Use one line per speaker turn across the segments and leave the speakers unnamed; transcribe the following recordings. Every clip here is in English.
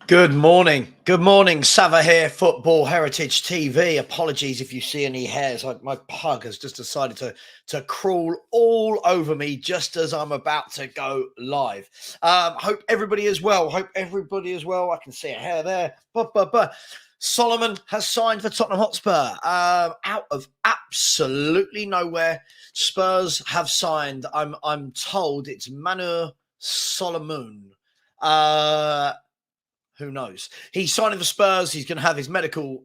Good morning. Good morning. Savva here, Football Heritage TV. Apologies if you see any hairs. My pug has just decided to crawl all over me just as I'm about to go live. Hope everybody is well. I can see a hair there. But Solomon has signed for Tottenham Hotspur. Out of absolutely nowhere, Spurs have signed. I'm told it's Manor Solomon. Who knows? He's signing for Spurs. He's going to have his medical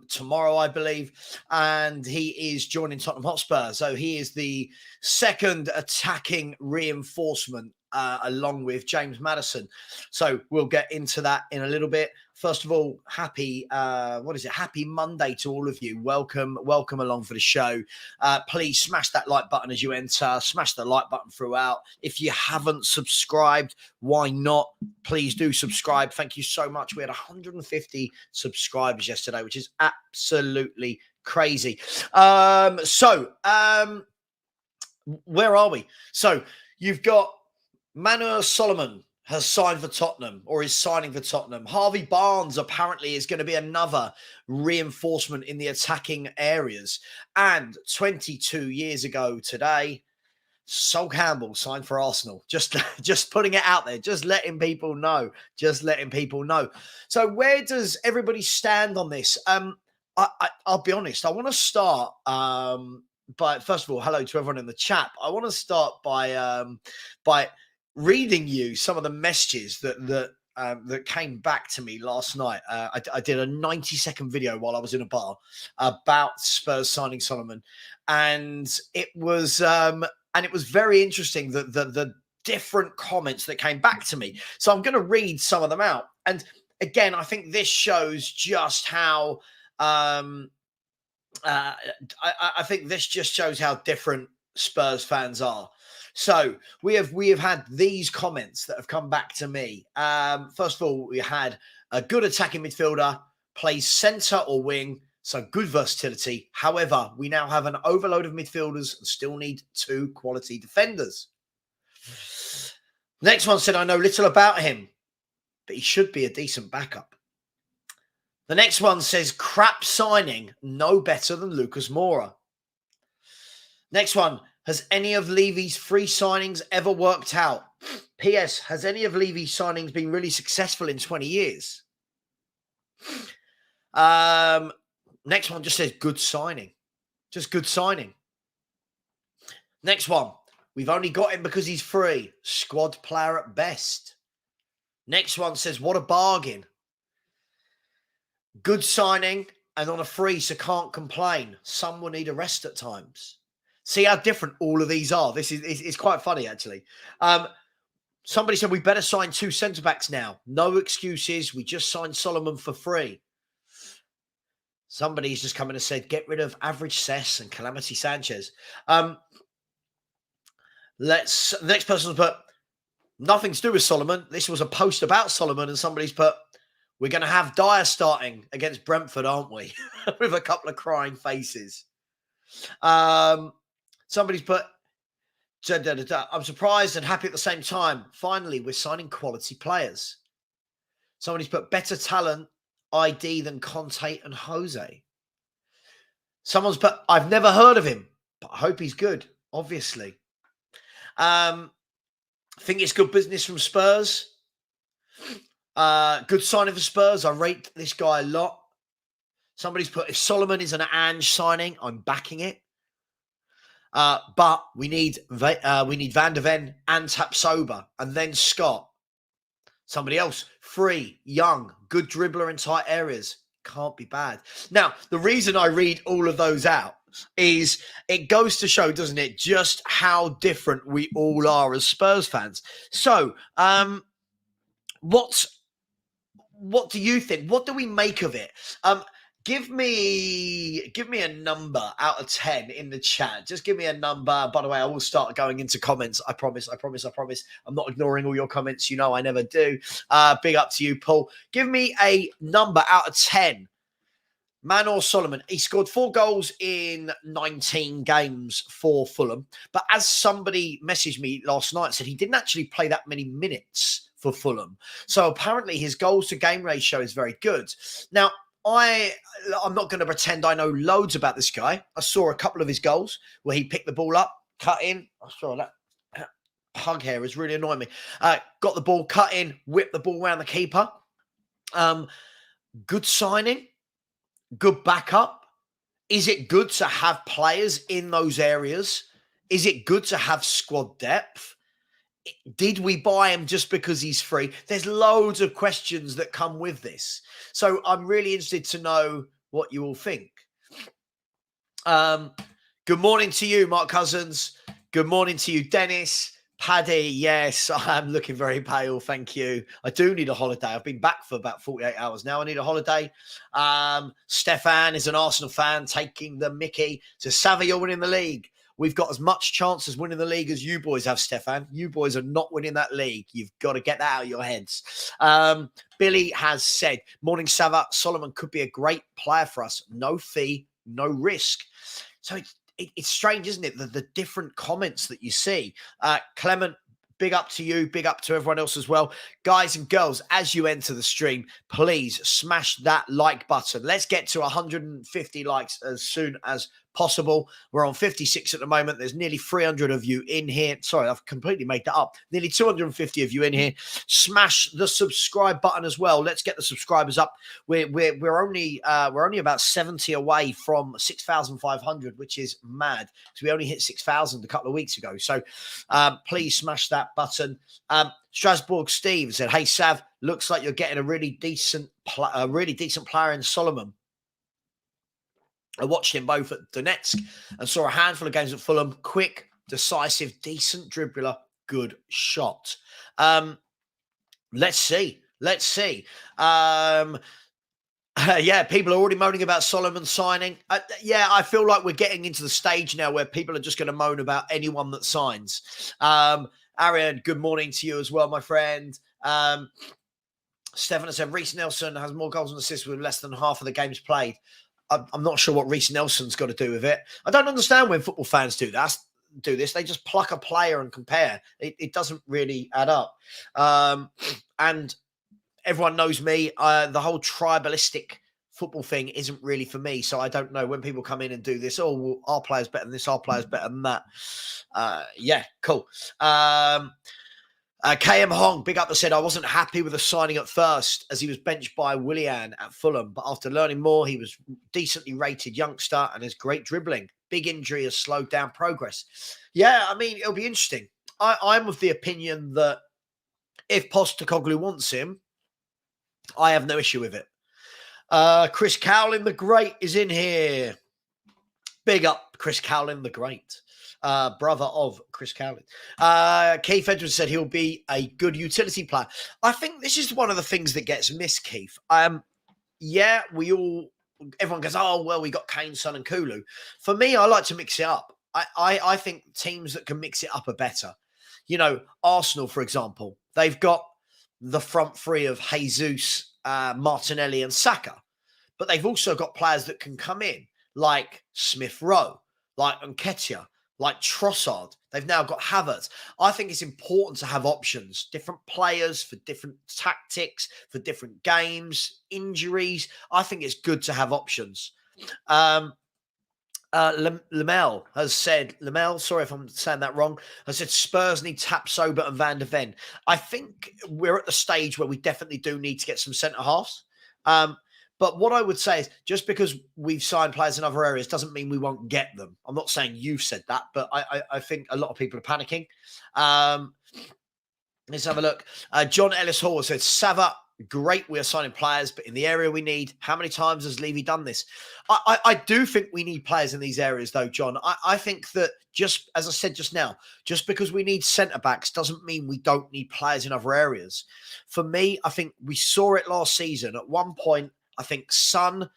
tomorrow, I believe, and he is joining Tottenham Hotspur. So he is the second attacking reinforcement along with James Maddison. So we'll get into that in a little bit. First of all, happy Monday to all of you. Welcome along for the show. Please smash that like button as you enter. Smash the like button throughout. If you haven't subscribed, why not? Please do subscribe. Thank you so much. We had 150 subscribers yesterday, which is absolutely crazy. Where are we? So you've got Manor Solomon has signed for Tottenham, or is signing for Tottenham. Harvey Barnes apparently is going to be another reinforcement in the attacking areas. And 22 years ago today, Sol Campbell signed for Arsenal. Just putting it out there, just letting people know. So where does everybody stand on this? I'll be honest. I want to start by, first of all, hello to everyone in the chat. I want to start by reading you some of the messages that came back to me last night. I did a 90-second video while I was in a bar about Spurs signing Solomon, and it was very interesting the different comments that came back to me. So I'm going to read some of them out. And again, I think this shows just how I think this just shows how different Spurs fans are. So we have had these comments that have come back to me. First of all, we had a good attacking midfielder, plays centre or wing, so good versatility. However, we now have an overload of midfielders and still need two quality defenders. Next one said, I know little about him, but he should be a decent backup. The next one says, crap signing, no better than Lucas Moura. Next one, has any of Levy's free signings ever worked out? P.S. Has any of Levy's signings been really successful in 20 years? Next one just says good signing. Just good signing. Next one, we've only got him because he's free. Squad player at best. Next one says, what a bargain. Good signing and on a free, so can't complain. Some will need a rest at times. See how different all of these are. This is quite funny, actually. Somebody said we better sign two centre-backs now. No excuses. We just signed Solomon for free. Somebody's just come in and said, get rid of Average Cess and Calamity Sanchez. The next person's put, nothing to do with Solomon. This was a post about Solomon, and somebody's put, we're going to have Dyer starting against Brentford, aren't we? With a couple of crying faces. Somebody's put, I'm surprised and happy at the same time. Finally, we're signing quality players. Somebody's put better talent ID than Conte and Jose. Someone's put, I've never heard of him, but I hope he's good, obviously. Think it's good business from Spurs. Good signing for Spurs. I rate this guy a lot. Somebody's put, if Solomon is an Ange signing, I'm backing it. But we need Van der Ven and Tapsoba, and then Scott. Somebody else, free, young, good dribbler in tight areas. Can't be bad. Now, the reason I read all of those out is it goes to show, doesn't it, just how different we all are as Spurs fans. So, what do you think? What do we make of it? Give me a number out of 10 in the chat. Just give me a number. By the way, I will start going into comments. I promise. I'm not ignoring all your comments. You know I never do. Big up to you, Paul. Give me a number out of 10. Manor Solomon, he scored 4 goals in 19 games for Fulham. But as somebody messaged me last night, said he didn't actually play that many minutes for Fulham. So apparently his goals to game ratio is very good. Now, I'm not going to pretend I know loads about this guy. I saw a couple of his goals where he picked the ball up, cut in. I saw that. Hug hair is really annoying me. Got the ball, cut in, whipped the ball around the keeper. Good signing, good backup. Is it good to have players in those areas? Is it good to have squad depth? Did we buy him just because he's free? There's loads of questions that come with this. So I'm really interested to know what you all think. Good morning to you, Mark Cousins. Good morning to you, Dennis. Paddy, yes, I'm looking very pale. Thank you. I do need a holiday. I've been back for about 48 hours now. I need a holiday. Stefan is an Arsenal fan taking the mickey. So, Savva, you're winning the league. We've got as much chance as winning the league as you boys have, Stefan. You boys are not winning that league. You've got to get that out of your heads. Billy has said, morning, Savva. Solomon could be a great player for us. No fee, no risk. So it's strange, isn't it? The different comments that you see. Clement, big up to you. Big up to everyone else as well. Guys and girls, as you enter the stream, please smash that like button. Let's get to 150 likes as soon as possible. We're on 56 at the moment. There's nearly 300 of you in here. Sorry, I've completely made that up. Nearly 250 of you in here. Smash the subscribe button as well. Let's get the subscribers up. We're only about 70 away from 6,500, which is mad. So we only hit 6,000 a couple of weeks ago. So please smash that button. Strasbourg Steve said, "Hey Sav, looks like you're getting a really decent player in Solomon. I watched him both at Donetsk and saw a handful of games at Fulham. Quick, decisive, decent dribbler, good shot." Let's see. Yeah, people are already moaning about Solomon signing. I feel like we're getting into the stage now where people are just going to moan about anyone that signs. Arian, good morning to you as well, my friend. Stefan said, Reece Nelson has more goals and assists with less than half of the games played. I'm not sure what Reece Nelson's got to do with it. I don't understand when football fans do this. They just pluck a player and compare. It doesn't really add up. And everyone knows me. The whole tribalistic football thing isn't really for me. So I don't know when people come in and do this. Oh, well, our player's better than this. Our player's better than that. Yeah, cool. KM Hong, big up, that said, I wasn't happy with the signing at first as he was benched by Willian at Fulham. But after learning more, he was decently rated youngster and has great dribbling. Big injury has slowed down progress. Yeah, I mean, it'll be interesting. I'm of the opinion that if Postecoglou wants him, I have no issue with it. Chris Cowlin the Great is in here. Big up Chris Cowlin the Great. Brother of Chris Cowlin. Keith Edwards said he'll be a good utility player. I think this is one of the things that gets missed, Keith. Yeah, everyone goes, oh, well, we got Kane, Son and Kulu. For me, I like to mix it up. I think teams that can mix it up are better. You know, Arsenal, for example, they've got the front three of Jesus, Martinelli and Saka. But they've also got players that can come in, like Smith Rowe, like Nketiah, like Trossard. They've now got Havertz. I think it's important to have options, different players for different tactics, for different games, injuries. I think it's good to have options. Lamel has said, sorry if I'm saying that wrong, has said Spurs need Tapsoba and Van de Ven. I think we're at the stage where we definitely do need to get some centre-halves. But what I would say is just because we've signed players in other areas doesn't mean we won't get them. I'm not saying you've said that, but I think a lot of people are panicking. Let's have a look. John Ellis Hall said, Savva, great, we are signing players, but in the area we need, how many times has Levy done this? I do think we need players in these areas, though, John. I think that just, as I said just now, just because we need centre-backs doesn't mean we don't need players in other areas. For me, I think we saw it last season. At one point, I think Son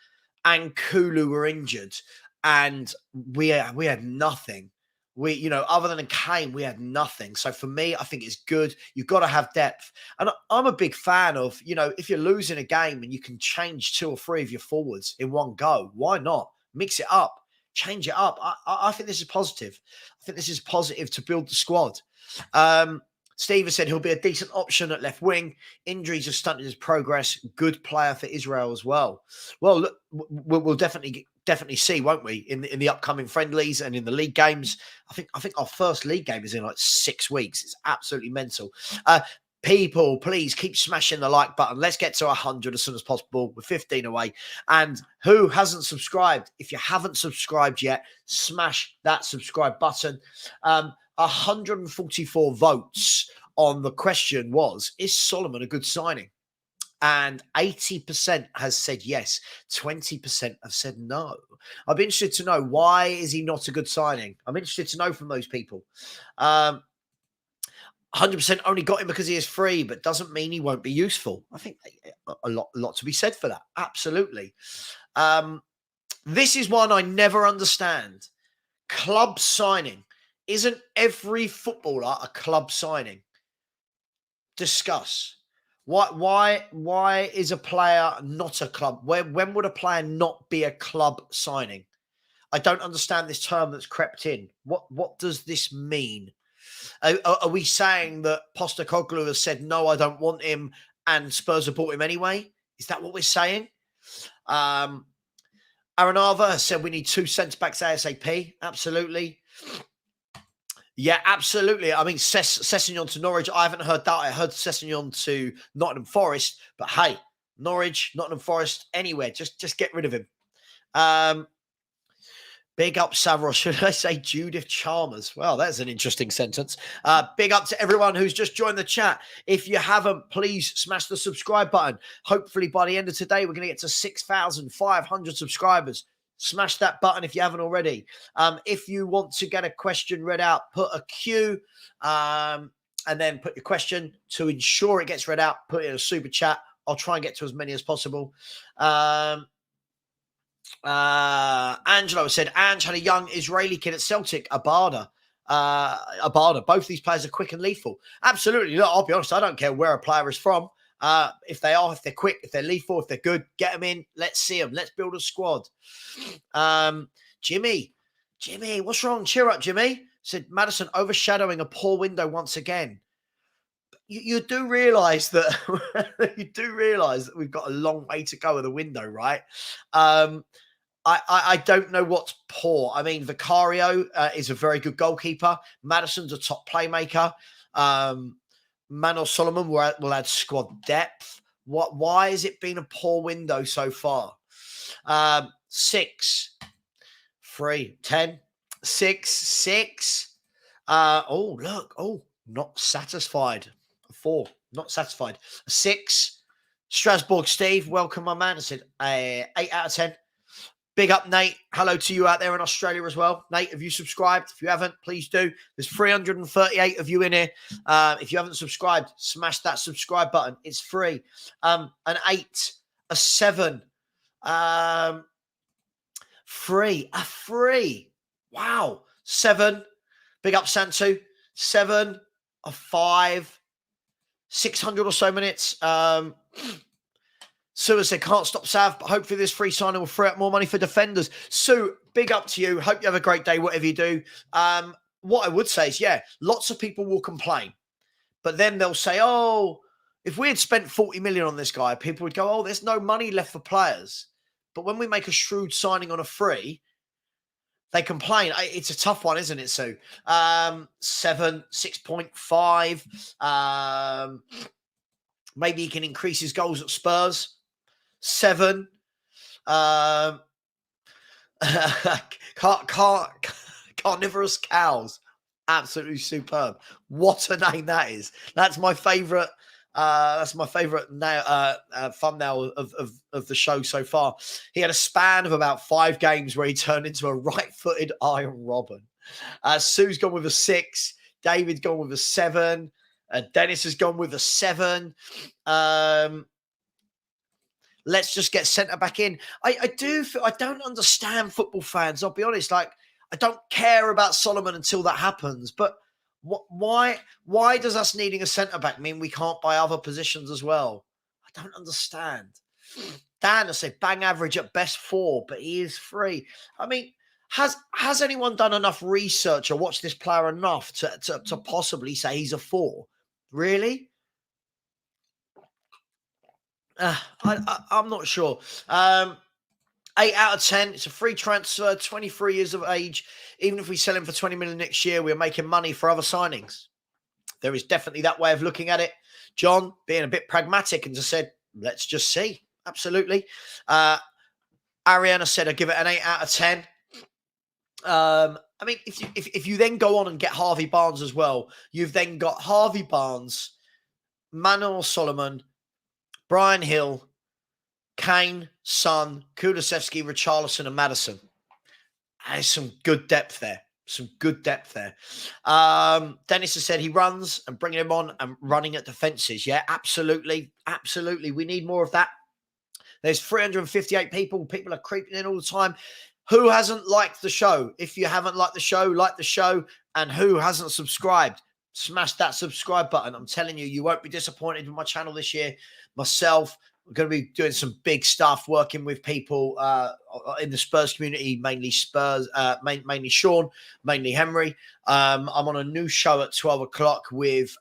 and Kulu were injured, and we had nothing. Other than a Kane, we had nothing. So for me, I think it's good. You've got to have depth. And I'm a big fan of, if you're losing a game and you can change 2 or 3 of your forwards in one go, why not? Mix it up, change it up. I think this is positive. I think this is positive to build the squad. Steve has said he'll be a decent option at left wing. Injuries have stunted his progress. Good player for Israel as well. Well, look, we'll definitely see, won't we, in the upcoming friendlies and in the league games. I think our first league game is in like 6 weeks. It's absolutely mental. People, please keep smashing the like button. Let's get to 100 as soon as possible. We're 15 away. And who hasn't subscribed? If you haven't subscribed yet, smash that subscribe button. 144 votes on the question was, is Solomon a good signing? And 80% has said yes. 20% have said no. I'd be interested to know, why is he not a good signing? I'm interested to know from those people. 100% only got him because he is free, but doesn't mean he won't be useful. I think a lot to be said for that. Absolutely. This is one I never understand. Club signing. Isn't every footballer a club signing? Discuss. Why is a player not a club? When would a player not be a club signing? I don't understand this term that's crept in. What does this mean? Are we saying that Postecoglou has said, no, I don't want him, and Spurs have bought him anyway? Is that what we're saying? Aranava has said we need 2 centre-backs ASAP. Absolutely. Yeah, absolutely. I mean, Sessegnon to Norwich, I haven't heard that. I heard Sessegnon to Nottingham Forest. But hey, Norwich, Nottingham Forest, anywhere. Just get rid of him. Big up, Savva. Should I say Judith Chalmers? Well, that's an interesting sentence. Big up to everyone who's just joined the chat. If you haven't, please smash the subscribe button. Hopefully, by the end of today, we're going to get to 6,500 subscribers. Smash that button if you haven't already. If you want to get a question read out, put a Q and then put your question. To ensure it gets read out, put it in a super chat. I'll try and get to as many as possible. Angelo said, Ange had a young Israeli kid at Celtic, Abada. Both these players are quick and lethal. Absolutely. Look, I'll be honest, I don't care where a player is from. If they're quick, if they're lethal, if they're good, get them in. Let's see them. Let's build a squad. Jimmy, what's wrong? Cheer up, Jimmy. Said Maddison overshadowing a poor window once again. You do realise that we've got a long way to go with the window, right? I don't know what's poor. I mean, Vicario is a very good goalkeeper. Maddison's a top playmaker. Manor Solomon will add squad depth. Why has it been a poor window so far? 6, 3, 10, 6. Not satisfied. 4, not satisfied. 6. Strasbourg Steve, welcome, my man. I said 8 out of 10. Big up, Nate. Hello to you out there in Australia as well. Nate, have you subscribed? If you haven't, please do. There's 338 of you in here. If you haven't subscribed, smash that subscribe button. It's free. An 8, a 7, 3, a 3. Wow. 7. Big up, Santu. 7, a 5, 600 or so minutes. Sue said, can't stop Sav, but hopefully this free signing will free up more money for defenders. Sue, big up to you. Hope you have a great day, whatever you do. What I would say is, yeah, lots of people will complain. But then they'll say, oh, if we had spent 40 million on this guy, people would go, oh, there's no money left for players. But when we make a shrewd signing on a free, they complain. It's a tough one, isn't it, Sue? 7, 6.5. Maybe he can increase his goals at Spurs. 7. Carnivorous cows. Absolutely superb. What a name that is. That's my favorite. That's my favorite thumbnail of the show so far. He had a span of about 5 games where he turned into a right-footed Iron Robin. Sue's gone with a 6. David's gone with a 7. Dennis has gone with a 7. Let's just get centre back in. I don't understand football fans. I'll be honest. Like, I don't care about Solomon until that happens. But why does us needing a centre back mean we can't buy other positions as well? I don't understand. Dan has said bang average at best 4, but he is free. I mean, has anyone done enough research or watched this player enough to possibly say he's a 4? Really? I'm not sure. 8 out of 10. It's a free transfer, 23 years of age. Even if we sell him for 20 million next year, we're making money for other signings. There is definitely that way of looking at it. John being a bit pragmatic and just said, let's just see. Absolutely. Ariana said, I give it an 8 out of 10. I mean, if you then go on and get Harvey Barnes as well, you've then got Harvey Barnes, Manor Solomon, Brian Hill, Kane, Son, Kulusevski, Richarlison, and Madison. There's some good depth there. Dennis has said he runs and bringing him on and running at defences. Yeah, absolutely. We need more of that. There's 358 people. People are creeping in all the time. Who hasn't liked the show? If you haven't liked the show, like the show. And who hasn't subscribed? Smash that subscribe button. I'm telling you, you won't be disappointed with my channel this year. Myself, we're going to be doing some big stuff, working with people in the Spurs community, mainly mainly Sean, mainly Henry. I'm on a new show at 12 o'clock with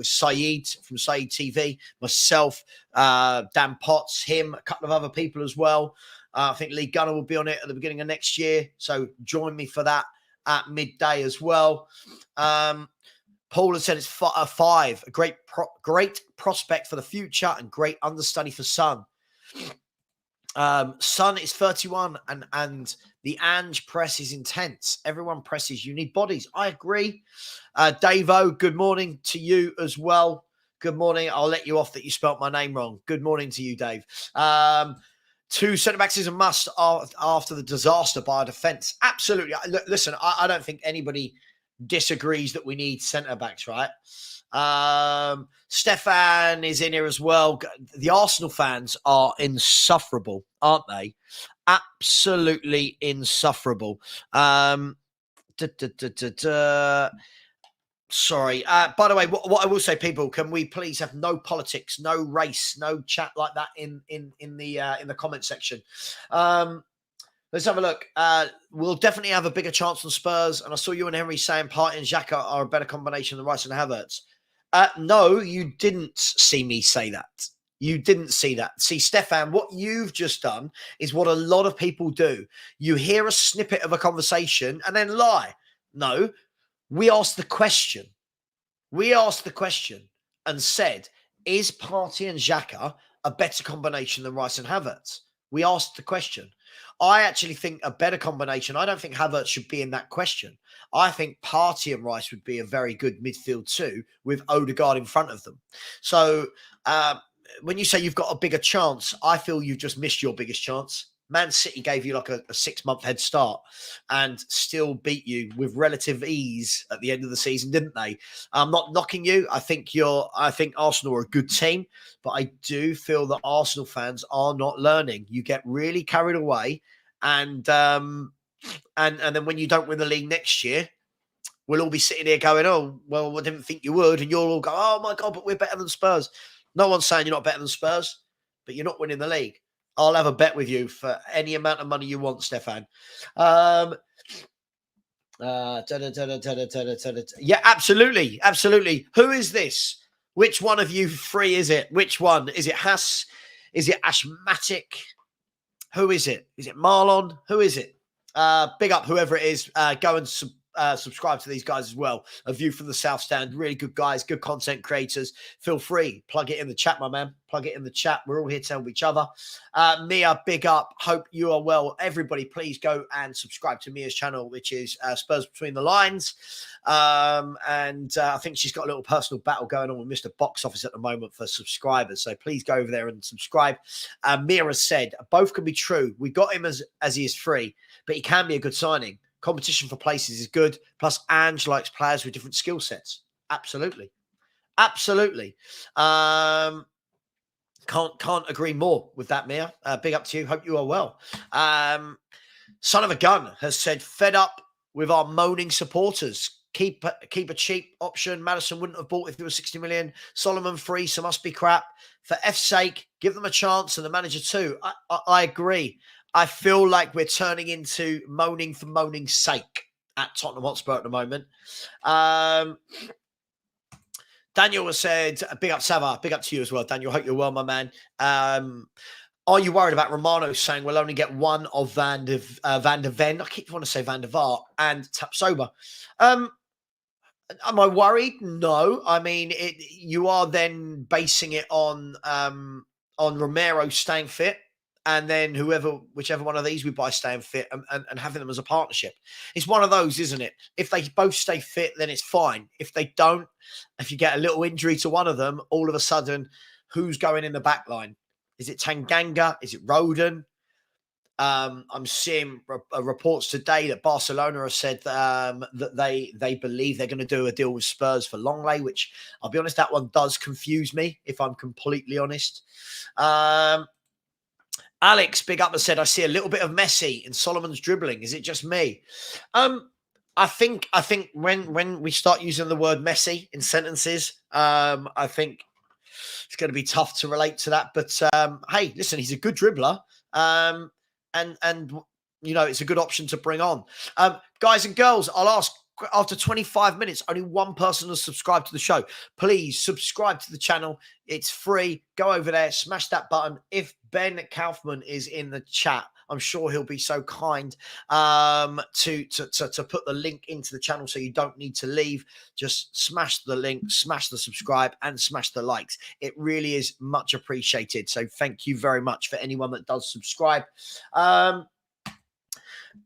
Saeed from Saeed TV, myself, Dan Potts, him, a couple of other people as well. I think Lee Gunner will be on it at the beginning of next year. So join me for that at midday as well. Paul has said it's 5, a great prospect for the future and great understudy for Son. Son is 31 and the Ange press is intense. Everyone presses. You need bodies. I agree. Dave-O, good morning to you as well. Good morning. I'll let you off that you spelt my name wrong. Good morning to you, Dave. 2 centre-backs is a must after the disaster by our defence. Absolutely. Listen, I don't think anybody disagrees that we need centre-backs, right? Stefan is in here as well. The Arsenal fans are insufferable, aren't they? Absolutely insufferable. Sorry. By the way, what I will say, people, can we please have no politics, no race, no chat like that in the comment section? Let's have a look. We'll definitely have a bigger chance on Spurs. And I saw you and Henry saying Partey and Xhaka are a better combination than Rice and Havertz. No, you didn't see me say that. You didn't see that. See, Stefan, what you've just done is what a lot of people do. You hear a snippet of a conversation and then lie. No, we asked the question. And said, is Partey and Xhaka a better combination than Rice and Havertz? We asked the question. I actually think a better combination. I don't think Havertz should be in that question. I think Partey and Rice would be a very good midfield too, with Odegaard in front of them. So when you say you've got a bigger chance, I feel you've just missed your biggest chance. Man City gave you like a 6-month head start and still beat you with relative ease at the end of the season, didn't they? I'm not knocking you. I think Arsenal are a good team, but I do feel that Arsenal fans are not learning. You get really carried away, and then when you don't win the league next year, we'll all be sitting here going, "Oh, well, I didn't think you would," and you'll all go, "Oh my God, but we're better than Spurs." No one's saying you're not better than Spurs, but you're not winning the league. I'll have a bet with you for any amount of money you want, Stefan. Yeah, absolutely. Who is this? Which one of you 3 is it? Which one? Is it Haas? Is it Ashmatic? Who is it? Is it Marlon? Who is it? Big up whoever it is. Go and subscribe to these guys as well. A View from the South Stand. Really good guys, good content creators. Feel free. Plug it in the chat, my man. Plug it in the chat. We're all here to help each other. Mia, big up. Hope you are well. Everybody, please go and subscribe to Mia's channel, which is Spurs Between the Lines. I think she's got a little personal battle going on with Mr. Box Office at the moment for subscribers. So please go over there and subscribe. Mia has said, both can be true. We got him as he is free, but he can be a good signing. Competition for places is good. Plus, Ange likes players with different skill sets. Absolutely. Can't agree more with that, Mia. Big up to you. Hope you are well. Son of a Gun has said, fed up with our moaning supporters. Keep a cheap option. Madison wouldn't have bought if it was 60 million. Solomon free, so must be crap. For F's sake, give them a chance and the manager too. I agree. I feel like we're turning into moaning for moaning's sake at Tottenham Hotspur at the moment. Daniel has said, big up Savva, big up to you as well, Daniel. Hope you're well, my man. Are you worried about Romano saying we'll only get one of Van de Ven? I keep wanting to say Van der Vaart and Tapsoba. Am I worried? No. I mean, you are then basing it on Romero staying fit, and then whichever one of these we buy staying fit, and having them as a partnership. It's one of those, isn't it? If they both stay fit, then it's fine. If they don't, if you get a little injury to one of them, all of a sudden, who's going in the back line? Is it Tanganga? Is it Roden? I'm seeing reports today that Barcelona have said that they believe they're going to do a deal with Spurs for Longley, which I'll be honest, that one does confuse me, if I'm completely honest. Alex, big up, has said, I see a little bit of Messi in Solomon's dribbling. Is it just me? I think when we start using the word Messi in sentences, I think it's going to be tough to relate to that. But hey, listen, he's a good dribbler. And you know, it's a good option to bring on. Guys and girls, I'll ask, after 25 minutes, only one person has subscribed to the show. Please subscribe to the channel. It's free. Go over there, smash that button. If Ben Kaufman is in the chat, I'm sure he'll be so kind to put the link into the channel so you don't need to leave. Just smash the link, smash the subscribe, and smash the likes. It really is much appreciated. So thank you very much for anyone that does subscribe.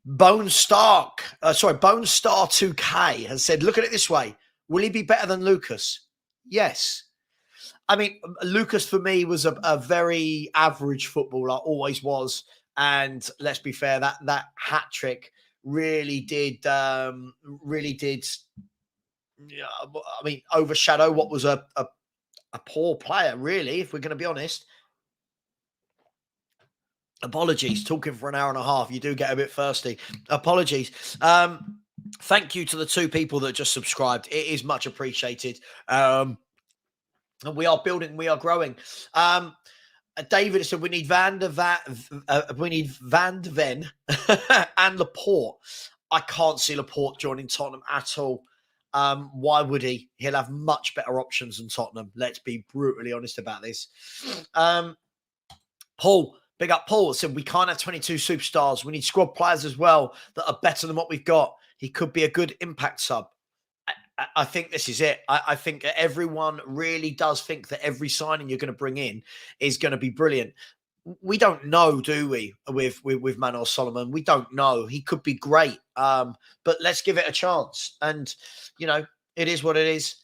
Bone Star 2K has said, look at it this way. Will he be better than Lucas? Yes. I mean, Lucas for me was a very average footballer, always was. And let's be fair, that hat trick really did, overshadow what was a poor player, really, if we're going to be honest. Apologies, talking for an hour and a half. You do get a bit thirsty. Apologies. Thank you to the two people that just subscribed. It is much appreciated. And we are building, we are growing. David said we need Van de Ven and Laporte. I can't see Laporte joining Tottenham at all. Why would he? He'll have much better options than Tottenham. Let's be brutally honest about this. Paul, big up Paul, said we can't have 22 superstars. We need squad players as well that are better than what we've got. He could be a good impact sub. I think this is it. I think everyone really does think that every signing you're going to bring in is going to be brilliant. We don't know, do we, with Manor Solomon? We don't know. He could be great, but let's give it a chance. And, you know, it is what it is.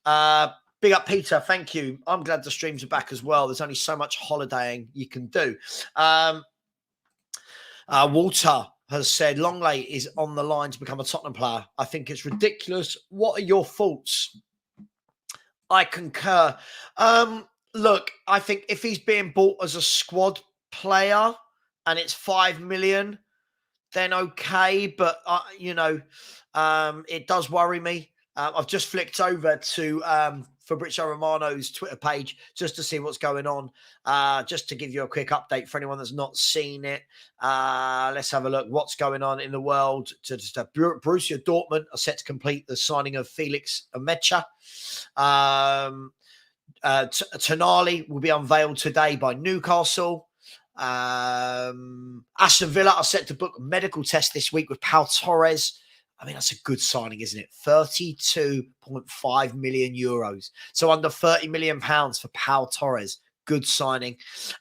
Big up, Peter. Thank you. I'm glad the streams are back as well. There's only so much holidaying you can do. Walter has said Longley is on the line to become a Tottenham player. I think it's ridiculous. What are your thoughts? I concur. Look, I think if he's being bought as a squad player and it's 5 million, then okay. But, you know, it does worry me. I've just flicked over to Fabrizio Romano's Twitter page just to see what's going on, just to give you a quick update for anyone that's not seen it. Let's have a look what's going on in the world. Borussia Dortmund are set to complete the signing of Felix Amecha. Tonali will be unveiled today by Newcastle. Aston Villa are set to book a medical test this week with Pau Torres. I mean, that's a good signing, isn't it? 32.5 million euros. So under 30 million pounds for Pau Torres. Good signing.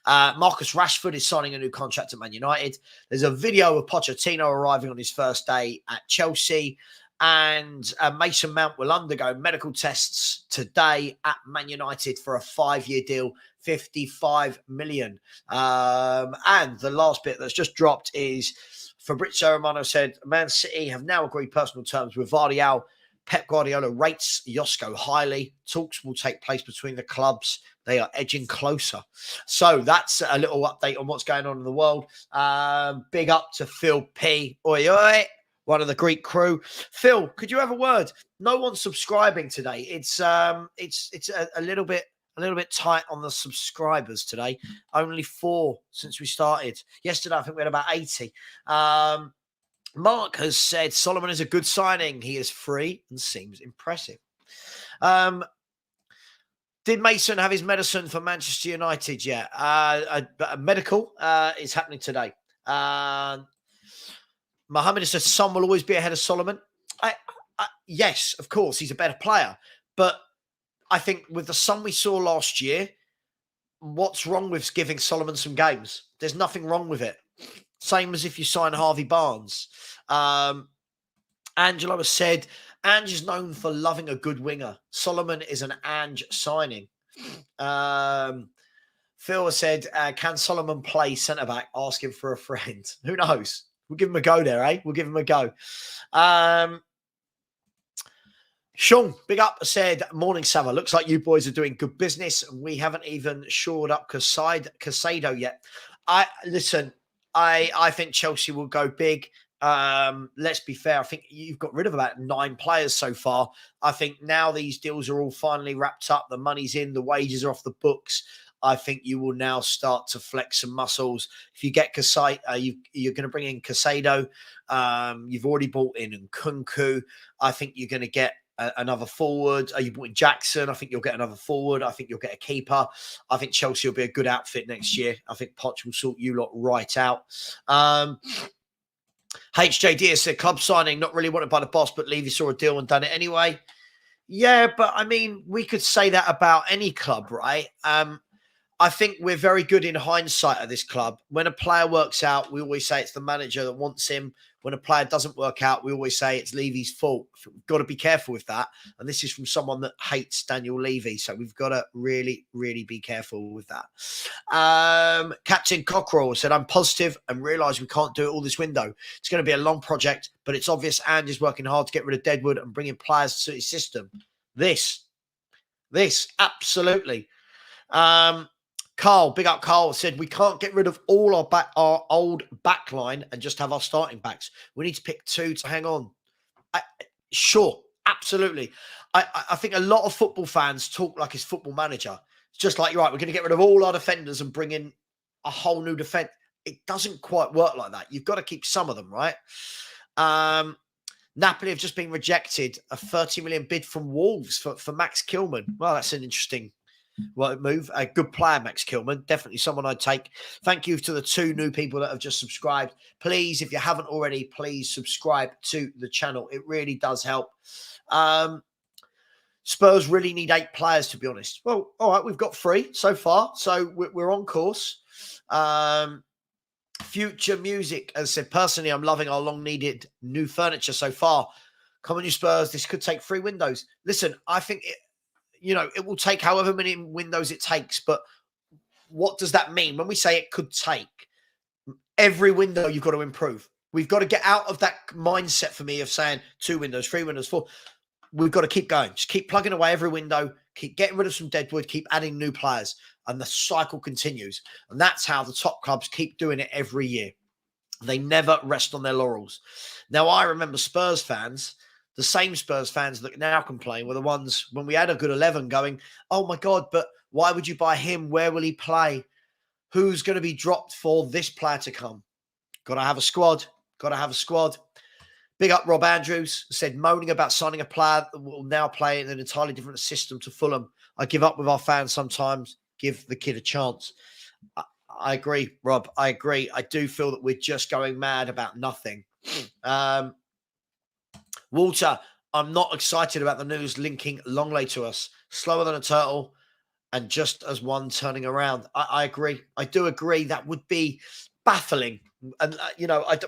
Marcus Rashford is signing a new contract at Man United. There's a video of Pochettino arriving on his first day at Chelsea. And Mason Mount will undergo medical tests today at Man United for a 5-year deal, 55 million. And the last bit that's just dropped is Fabrizio Romano said, Man City have now agreed personal terms with Vardial. Pep Guardiola rates Josko highly. Talks will take place between the clubs. They are edging closer. So that's a little update on what's going on in the world. Big up to Phil P. Oi, oi. One of the Greek crew. Phil, could you have a word? No one's subscribing today. It's a little bit tight on the subscribers today. Only 4 since we started. Yesterday, I think we had about 80. Mark has said Solomon is a good signing. He is free and seems impressive. Did Mason have his medicine for Manchester United yet? A medical is happening today. Mohammed says Son will always be ahead of Solomon. Yes, of course, he's a better player. But I think with the Son we saw last year, what's wrong with giving Solomon some games? There's nothing wrong with it. Same as if you sign Harvey Barnes. Angelo has said, Ange is known for loving a good winger. Solomon is an Ange signing. Phil has said, can Solomon play centre-back? Asking for a friend. Who knows? We'll give him a go there, eh? We'll give him a go. Sean, big up, said, morning, Savva. Looks like you boys are doing good business. And we haven't even shored up Casado yet. I think Chelsea will go big. Let's be fair. I think you've got rid of about 9 players so far. I think now these deals are all finally wrapped up. The money's in, the wages are off the books. I think you will now start to flex some muscles. If you get Casado, you're going to bring in Casado. You've already bought in Nkunku. I think you're going to get another forward. You bought in Jackson. I think you'll get another forward. I think you'll get a keeper. I think Chelsea will be a good outfit next year. I think Poch will sort you lot right out. HJD has said, club signing, not really wanted by the boss, but Levy saw a deal and done it anyway. Yeah, but I mean, we could say that about any club, right? I think we're very good in hindsight at this club. When a player works out, we always say it's the manager that wants him. When a player doesn't work out, we always say it's Levy's fault. We've got to be careful with that. And this is from someone that hates Daniel Levy. So we've got to really, really be careful with that. Captain Cockrell said, I'm positive and realise we can't do it all this window. It's going to be a long project, but it's obvious Ange is working hard to get rid of Deadwood and bringing players to his system. This, absolutely. Carl, big up Carl, said we can't get rid of all our old backline and just have our starting backs. We need to pick 2 to hang on. Sure, absolutely. I think a lot of football fans talk like it's Football Manager. It's just like, right, we're going to get rid of all our defenders and bring in a whole new defence. It doesn't quite work like that. You've got to keep some of them, right? Napoli have just been rejected. A 30 million bid from Wolves for Max Kilman. Well, that's an interesting move. A good player, Max Kilman. Definitely someone I'd take. Thank you to the 2 new people that have just subscribed. Please, if you haven't already, please subscribe to the channel. It really does help. Spurs really need 8 players, to be honest. Well, all right, we've got 3 so far, so we're on course. Future Music has said, personally, I'm loving our long-needed new furniture so far. Come on, you Spurs. This could take 3 windows. Listen, I think it will take however many windows it takes, but what does that mean? When we say it could take, every window you've got to improve. We've got to get out of that mindset for me of saying 2 windows, 3 windows, 4. We've got to keep going. Just keep plugging away every window, keep getting rid of some deadwood, keep adding new players, and the cycle continues. And that's how the top clubs keep doing it every year. They never rest on their laurels. Now, I remember Spurs fans, the same Spurs fans that now complain were the ones when we had a good 11 going, oh my God, but why would you buy him? Where will he play? Who's going to be dropped for this player to come? Got to have a squad. Got to have a squad. Big up Rob Andrews, said moaning about signing a player that will now play in an entirely different system to Fulham. I give up with our fans sometimes. Give the kid a chance. I agree, Rob. I agree. I do feel that we're just going mad about nothing. Walter, I'm not excited about the news linking Longley to us. Slower than a turtle and just as one turning around. I agree. I do agree. That would be baffling. And,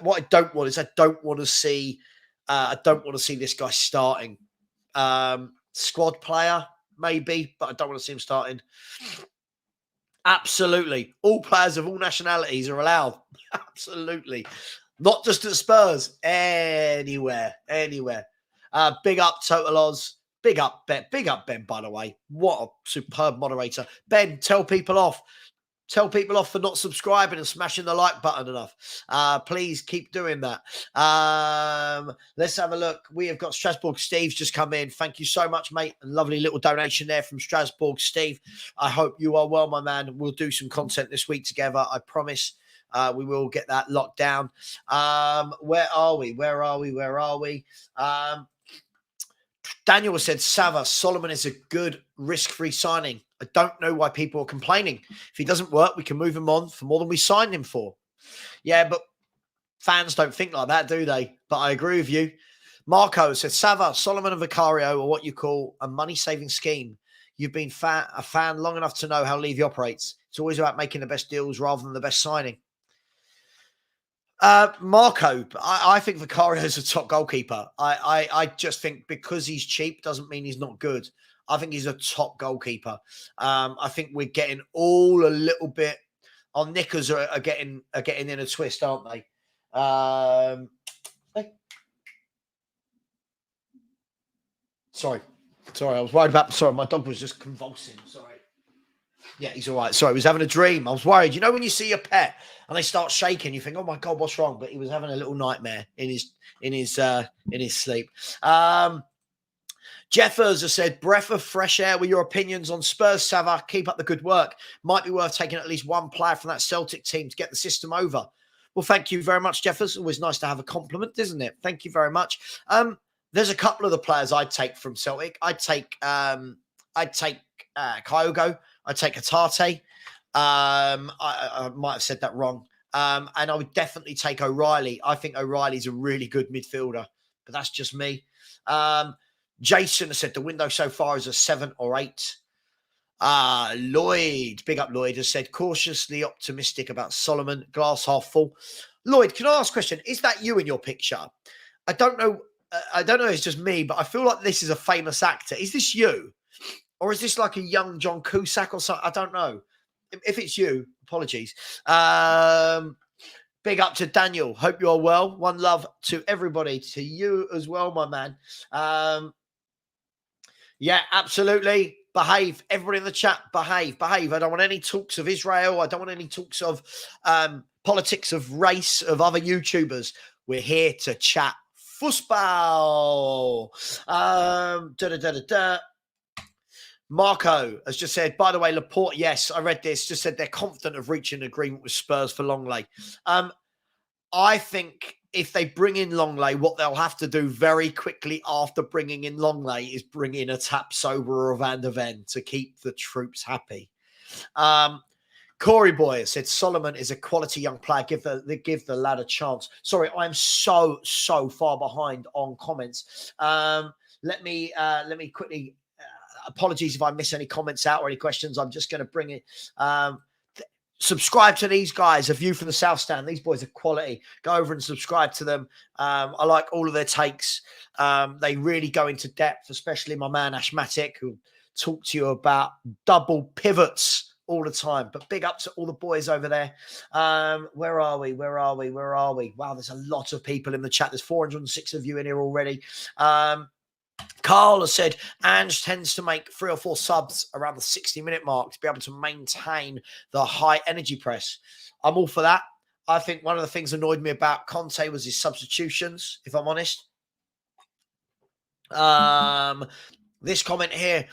what I don't want is I don't want to see this guy starting. Squad player, maybe, but I don't want to see him starting. Absolutely. All players of all nationalities are allowed. Absolutely. Not just at Spurs. Anywhere. Big up Total Oz. Big up Ben. Big up Ben, by the way. What a superb moderator. Ben, tell people off. Tell people off for not subscribing and smashing the like button enough. Please keep doing that. Let's have a look. We have got Strasbourg Steve's just come in. Thank you so much, mate. A lovely little donation there from Strasbourg Steve. I hope you are well, my man. We'll do some content this week together. I promise. We will get that locked down. Where are we? Daniel said, Savva, Solomon is a good risk-free signing. I don't know why people are complaining. If he doesn't work, we can move him on for more than we signed him for. Yeah, but fans don't think like that, do they? But I agree with you. Marco says, Savva, Solomon and Vicario are what you call a money-saving scheme. You've been a fan long enough to know how Levy operates. It's always about making the best deals rather than the best signing. Marco, I think Vicario is a top goalkeeper. I just think because he's cheap doesn't mean he's not good. I think he's a top goalkeeper. I think we're getting all a little bit. Our knickers are getting in a twist, aren't they? Sorry, I was worried about. Sorry, my dog was just convulsing. Sorry. Yeah, he's all right. Sorry, he was having a dream. I was worried. You know, when you see your pet and they start shaking, you think, "Oh my God, what's wrong?" But he was having a little nightmare in his sleep. Jeffers has said, "Breath of fresh air with your opinions on Spurs, Savva. Keep up the good work. Might be worth taking at least one player from that Celtic team to get the system over." Well, thank you very much, Jeffers. Always nice to have a compliment, isn't it? Thank you very much. There's a couple of the players I'd take from Celtic. I'd take Kyogo. I'd take Hatate. I might have said that wrong. And I would definitely take O'Reilly. I think O'Reilly's a really good midfielder, but that's just me. Jason has said the window so far is a 7 or 8. Lloyd, big up Lloyd, has said cautiously optimistic about Solomon, glass half full. Lloyd, can I ask a question? Is that you in your picture? I don't know. It's just me, but I feel like this is a famous actor. Is this you? Or is this like a young John Cusack or something? I don't know. If it's you, apologies. Big up to Daniel. Hope you are well. One love to everybody. To you as well, my man. Yeah, absolutely. Behave. Everybody in the chat, behave. I don't want any talks of Israel. I don't want any talks of politics, of race, of other YouTubers. We're here to chat football. Marco has just said, by the way, Laporte, yes, I read this, just said they're confident of reaching an agreement with Spurs for Longley. I think if they bring in Longley, what they'll have to do very quickly after bringing in Longley is bring in a Tapsoba or a Van der Ven to keep the troops happy. Corey Boy said Solomon is a quality young player. Give the lad a chance. Sorry, I'm so far behind on comments. Let me quickly. Apologies if I miss any comments out or any questions. I'm just going to bring it. Subscribe to these guys. A View from the South Stand. These boys are quality. Go over and subscribe to them. I like all of their takes. They really go into depth, especially my man Ashmatic, who talk to you about double pivots all the time. But big up to all the boys over there. Where are we? Wow, there's a lot of people in the chat. There's 406 of you in here already. Carl has said Ange tends to make 3 or 4 subs around the 60-minute mark to be able to maintain the high energy press. I'm all for that. I think one of the things that annoyed me about Conte was his substitutions, if I'm honest. This comment here,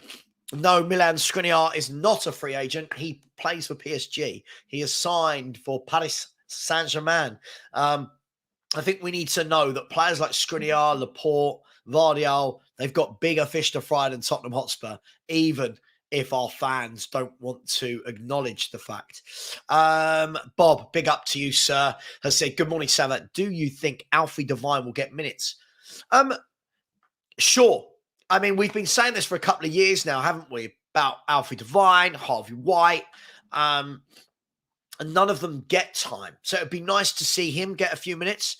no, Milan Skriniar is not a free agent. He plays for PSG. He is signed for Paris Saint-Germain. I think we need to know that players like Skriniar, Laporte, Vardiol, they've got bigger fish to fry than Tottenham Hotspur, even if our fans don't want to acknowledge the fact. Bob, big up to you, sir, has said, good morning, Savva. Do you think Alfie Devine will get minutes? Sure. I mean, we've been saying this for a couple of years now, haven't we? About Alfie Devine, Harvey White, and none of them get time. So it'd be nice to see him get a few minutes.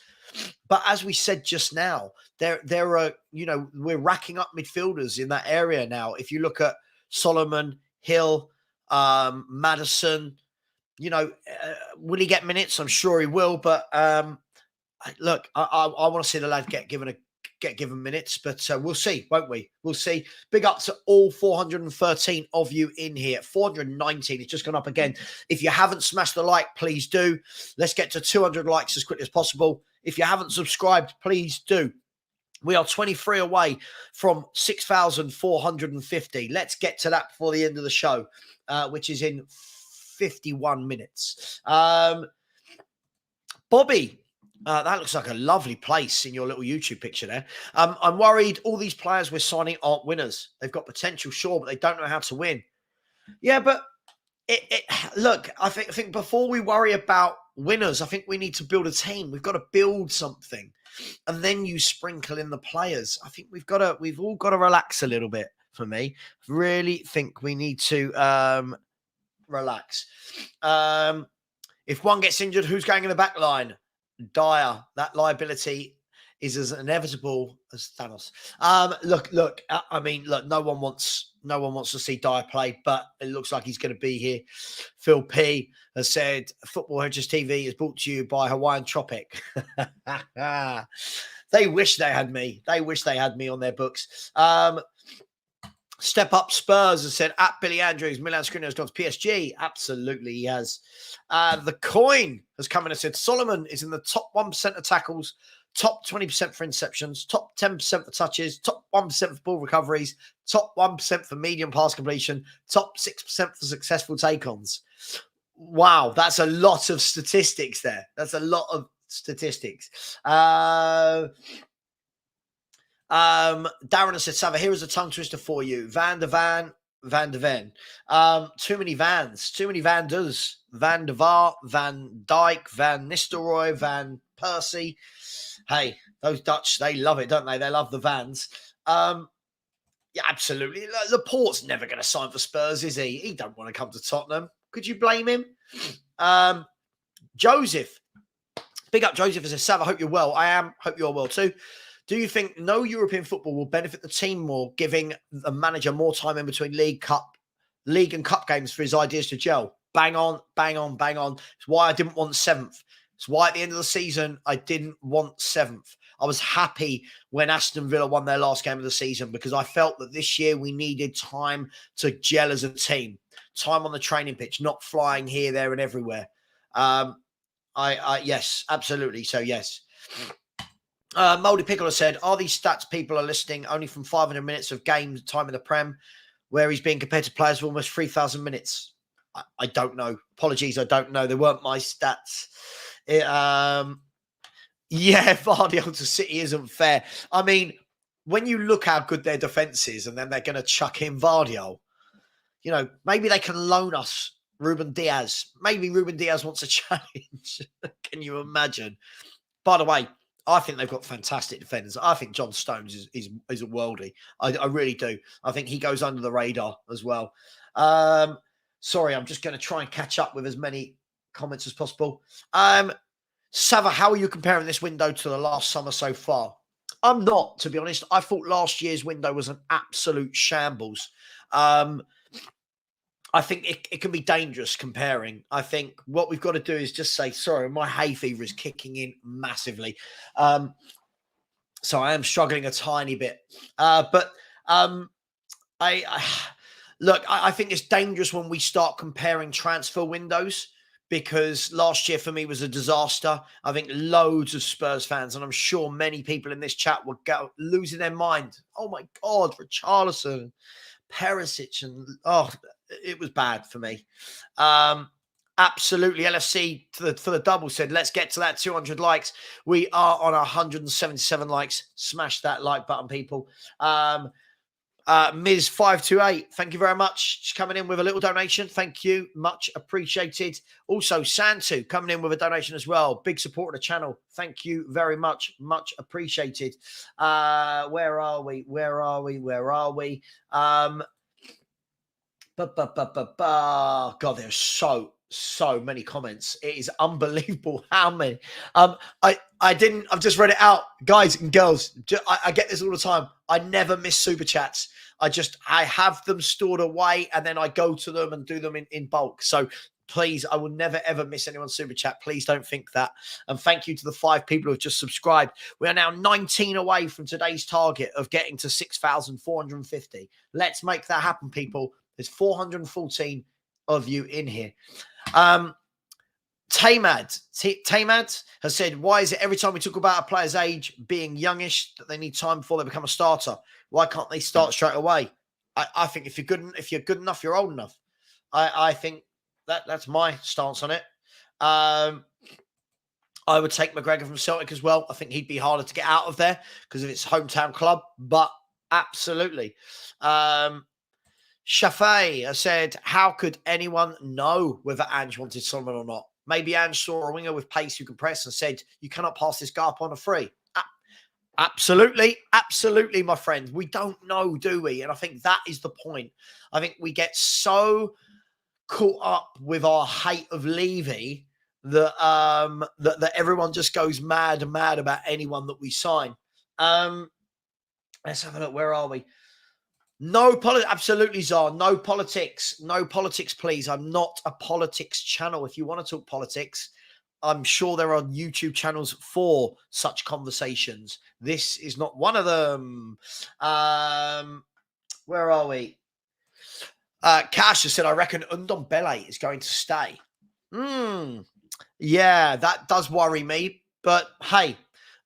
But as we said just now, there are, we're racking up midfielders in that area now. If you look at Solomon, Hill, Maddison, will he get minutes? I'm sure he will. But look, I want to see the lad get given minutes, but we'll see, won't we? We'll see. Big up to all 413 of you in here. 419, it's just gone up again. If you haven't smashed the like, please do. Let's get to 200 likes as quickly as possible. If you haven't subscribed, please do. We are 23 away from 6,450. Let's get to that before the end of the show, which is in 51 minutes. Bobby, that looks like a lovely place in your little YouTube picture there. I'm worried all these players we're signing aren't winners. They've got potential, sure, but they don't know how to win. Yeah, but look, I think before we worry about winners, I think we need to build a team. We've got to build something, and then you sprinkle in the players. I think we've all got to relax a little bit. For me, really think we need to relax. If one gets injured, who's going in the back line? Dyer. That liability is as inevitable as Thanos. Look. I mean, look. No one wants to see Dyer play, but it looks like he's going to be here. Phil P has said, "Football Hedges TV is brought to you by Hawaiian Tropic." They wish they had me. They wish they had me on their books. Step Up Spurs has said, at Billy Andrews, Milan Skriniar has gone to PSG. Absolutely, he has. The Coin has come in and said, Solomon is in the top 1% of tackles, top 20% for interceptions, top 10% for touches, top 1% for ball recoveries, top 1% for medium pass completion, top 6% for successful take-ons. Wow, that's a lot of statistics there. That's a lot of statistics. Darren has said, Savva, here is a tongue twister for you. Van de Ven. Too many Vans, too many Van Ders. Van de Vaart, Van Dijk, Van Nistelrooy, Van Persie. Hey, those Dutch, they love it, don't they? They love the Vans. Yeah, absolutely. Laporte's never going to sign for Spurs, is he? He don't want to come to Tottenham. Could you blame him? Joseph. Big up, Joseph. Says, Savva, hope you're well. I am. Hope you're well too. Do you think no European football will benefit the team more, giving the manager more time in between league and cup games for his ideas to gel? Bang on, bang on, bang on. It's why I didn't want 7th. It's why at the end of the season, I didn't want 7th. I was happy when Aston Villa won their last game of the season because I felt that this year we needed time to gel as a team. Time on the training pitch, not flying here, there, and everywhere. Yes, absolutely. So, yes. Moldy Pickle has said, are these stats people are listing only from 500 minutes of game time in the Prem, where he's being compared to players of almost 3,000 minutes? I don't know. Apologies, I don't know. They weren't my stats. Yeah, Vardy to City isn't fair. I mean, when you look how good their defence is and then they're going to chuck in Vardy, you know, maybe they can loan us Ruben Diaz. Maybe Ruben Diaz wants a challenge. Can you imagine? By the way, I think they've got fantastic defenders. I think John Stones is a worldie. I really do. I think he goes under the radar as well. Sorry, I'm just going to try and catch up with as many comments as possible. Savva, how are you comparing this window to the last summer so far? I'm not, to be honest. I thought last year's window was an absolute shambles. I think it can be dangerous comparing. I think what we've got to do is just say, sorry, my hay fever is kicking in massively. So I am struggling a tiny bit. But I think it's dangerous when we start comparing transfer windows because last year for me was a disaster. I think loads of Spurs fans, and I'm sure many people in this chat will go losing their mind. Oh my God, Richarlison, Perisic, and it was bad for me. Absolutely. LFC for the double said, let's get to that 200 likes. We are on 177 likes. Smash that like button, people. Ms528, thank you very much. She's coming in with a little donation. Thank you. Much appreciated. Also, Santu coming in with a donation as well. Big support of the channel. Thank you very much. Much appreciated. Where are we? God, there's so many comments. It is unbelievable how many. I've just read it out, guys and girls. I get this all the time. I never miss super chats. I have them stored away and then I go to them and do them in bulk. So please, I will never ever miss anyone's super chat. Please don't think that. And thank you to the 5 people who have just subscribed. We are now 19 away from today's target of getting to 6,450. Let's make that happen, people. There's 414 of you in here. Tamad has said, why is it every time we talk about a player's age being youngish that they need time before they become a starter? Why can't they start straight away? I think if you're good enough, you're old enough. I think that's my stance on it. I would take McGregor from Celtic as well. I think he'd be harder to get out of there because of its hometown club, but absolutely. Shafay has said, how could anyone know whether Ange wanted Solomon or not? Maybe Ange saw a winger with pace who can press and said, you cannot pass this guy up on a free. Absolutely. Absolutely, my friend. We don't know, do we? And I think that is the point. I think we get so caught up with our hate of Levy that that everyone just goes mad about anyone that we sign. Let's have a look. Where are we? No politics. Absolutely, Czar. No politics. No politics, please. I'm not a politics channel. If you want to talk politics, I'm sure there are YouTube channels for such conversations. This is not one of them. Where are we? Cash has said, I reckon Ndombele is going to stay. Yeah, that does worry me. But hey,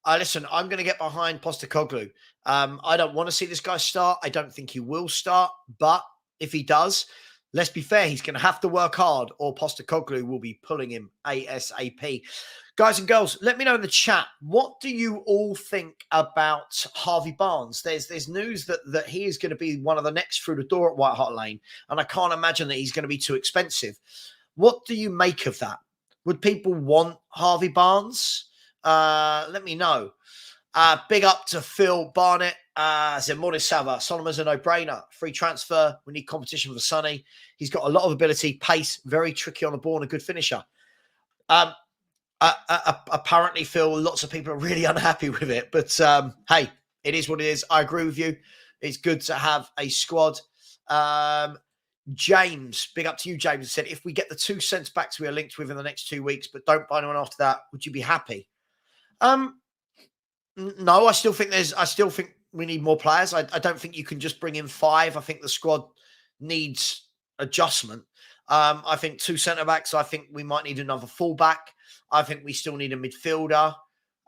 listen, I'm going to get behind Postecoglou. I don't want to see this guy start. I don't think he will start. But if he does, let's be fair, he's going to have to work hard or Postecoglou will be pulling him ASAP. Guys and girls, let me know in the chat, what do you all think about Harvey Barnes? There's news that he is going to be one of the next through the door at White Hart Lane, and I can't imagine that he's going to be too expensive. What do you make of that? Would people want Harvey Barnes? Let me know. Big up to Phil Barnett. Said, morning, Savva. Solomon's a no-brainer. Free transfer. We need competition for Sonny. He's got a lot of ability, pace, very tricky on the ball, and a good finisher. Apparently, Phil, lots of people are really unhappy with it. But hey, it is what it is. I agree with you. It's good to have a squad. James, big up to you, James, said, if we get the 2 centre backs we are linked with in the next 2 weeks, but don't buy anyone after that, would you be happy? No, I still think we need more players. I don't think you can just bring in 5. I think the squad needs adjustment. I think 2 centre backs. I think we might need another fullback. I think we still need a midfielder.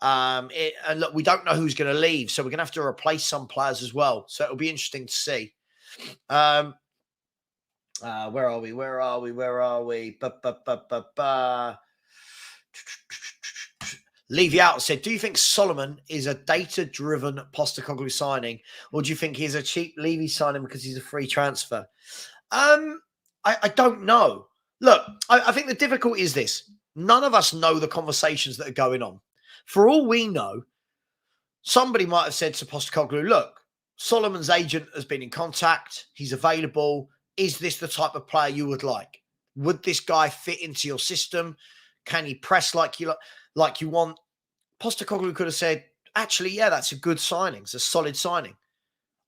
And look, we don't know who's going to leave, so we're going to have to replace some players as well. So it'll be interesting to see. Where are we? Levy out said, do you think Solomon is a data-driven Postecoglou signing, or do you think he's a cheap Levy signing because he's a free transfer? I don't know. Look, I think the difficulty is this. None of us know the conversations that are going on. For all we know, somebody might have said to Postecoglou, look, Solomon's agent has been in contact. He's available. Is this the type of player you would like? Would this guy fit into your system? Can he press like you want? Postecoglou could have said, actually, yeah, that's a good signing. It's a solid signing.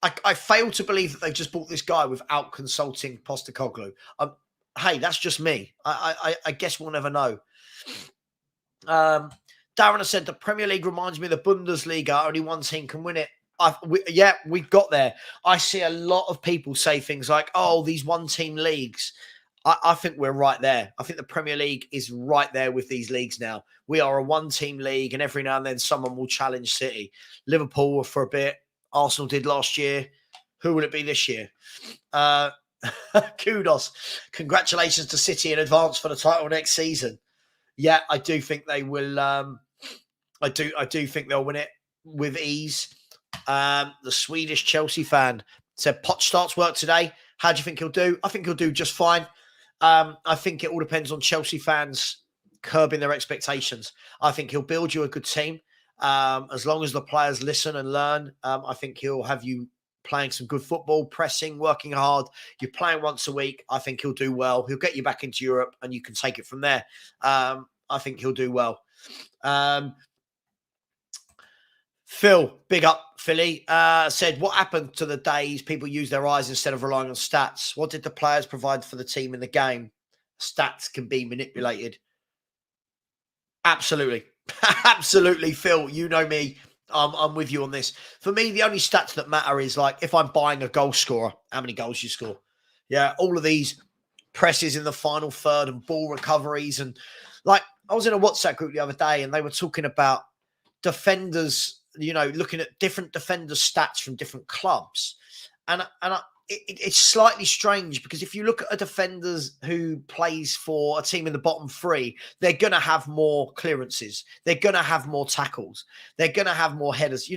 I fail to believe that they've just bought this guy without consulting Postecoglou. Hey, that's just me. I guess we'll never know. Darren has said, the Premier League reminds me of the Bundesliga. Only one team can win it. We've got there. I see a lot of people say things like, oh, these one-team leagues. I think we're right there. I think the Premier League is right there with these leagues now. We are a one-team league, and every now and then someone will challenge City. Liverpool for a bit. Arsenal did last year. Who will it be this year? Kudos. Congratulations to City in advance for the title next season. Yeah, I do think they will. I do think they'll win it with ease. The Swedish Chelsea fan said, Poch starts work today. How do you think he'll do? I think he'll do just fine. I think it all depends on Chelsea fans curbing their expectations. I think he'll build you a good team. As long as the players listen and learn, I think he'll have you playing some good football, pressing, working hard. You're playing once a week. I think he'll do well. He'll get you back into Europe and you can take it from there. I think he'll do well. Phil, big up, Philly, said, what happened to the days people use their eyes instead of relying on stats? What did the players provide for the team in the game? Stats can be manipulated. Absolutely. Absolutely, Phil. You know me. I'm with you on this. For me, the only stats that matter is like if I'm buying a goal scorer, how many goals you score. Yeah, all of these presses in the final third and ball recoveries. And like I was in a WhatsApp group the other day and they were talking about defenders, looking at different defenders' stats from different clubs. And it's slightly strange because if you look at a defender who plays for a team in the bottom 3, they're going to have more clearances. They're going to have more tackles. They're going to have more headers,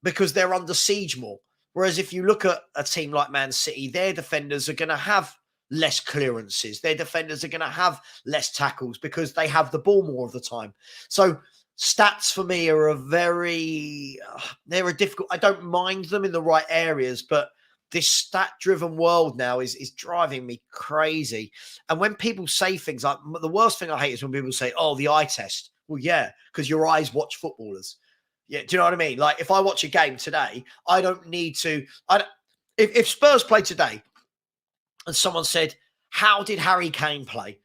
because they're under siege more. Whereas if you look at a team like Man City, their defenders are going to have less clearances. Their defenders are going to have less tackles because they have the ball more of the time. So stats for me are they're a difficult, I don't mind them in the right areas, but this stat-driven world now is driving me crazy. And when people say things like, the worst thing I hate is when people say, oh, the eye test. Well, yeah, because your eyes watch footballers. Yeah, do you know what I mean? Like, if I watch a game today, I don't need to. If Spurs play today, and someone said, "How did Harry Kane play?"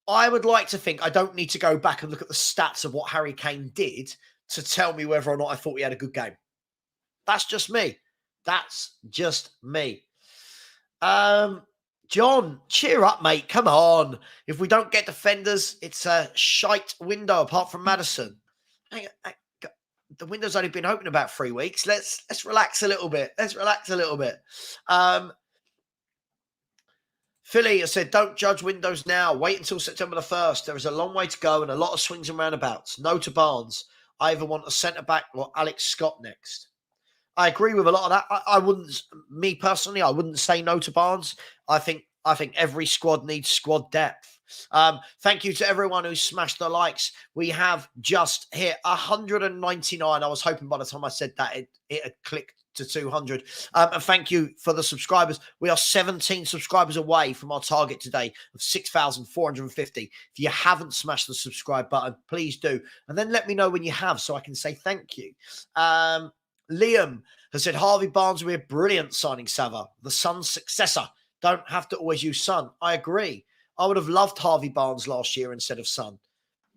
I would like to think I don't need to go back and look at the stats of what Harry Kane did to tell me whether or not I thought he had a good game. That's just me. That's just me. John, cheer up, mate. Come on. If we don't get defenders, it's a shite window apart from Maddison. The window's only been open about 3 weeks. Let's relax a little bit. Philly has said, don't judge windows now. Wait until September the 1st. There is a long way to go and a lot of swings and roundabouts. No to Barnes. I either want a centre-back or Alex Scott next. I agree with a lot of that. I wouldn't, me personally, I wouldn't say no to Barnes. I think every squad needs squad depth. Thank you to everyone who smashed the likes. We have just hit 199. I was hoping by the time I said that it had clicked to 200. And thank you for the subscribers. We are 17 subscribers away from our target today of 6,450. If you haven't smashed the subscribe button, please do. And then let me know when you have so I can say thank you. Liam has said, Harvey Barnes will be a brilliant signing, Savva. The Sun's successor. Don't have to always use Son. I agree. I would have loved Harvey Barnes last year instead of Son,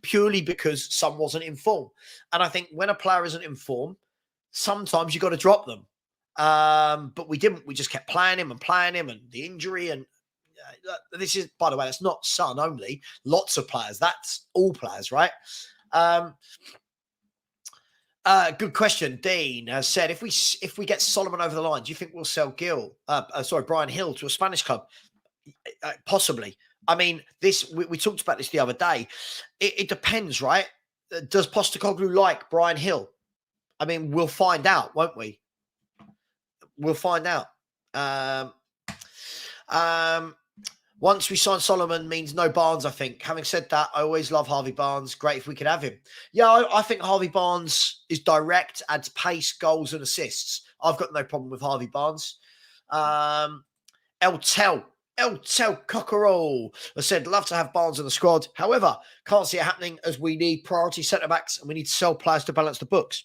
purely because Son wasn't in form. And I think when a player isn't in form, sometimes you got to drop them. But we didn't. We just kept playing him and the injury. And this is, by the way, that's not Son only. Lots of players. That's all players, right? Good question. Dean has said, if we get Solomon over the line, do you think we'll sell Brian Hill to a Spanish club? Possibly. I mean, we talked about this the other day. It depends, right? Does Postecoglou like Brian Hill? I mean, we'll find out, won't we? We'll find out. Once we sign Solomon means no Barnes, I think. Having said that, I always love Harvey Barnes. Great if we could have him. Yeah, I think Harvey Barnes is direct, adds pace, goals, and assists. I've got no problem with Harvey Barnes. El Tel Cockerel has said, love to have Barnes in the squad. However, can't see it happening as we need priority centre-backs and we need to sell players to balance the books.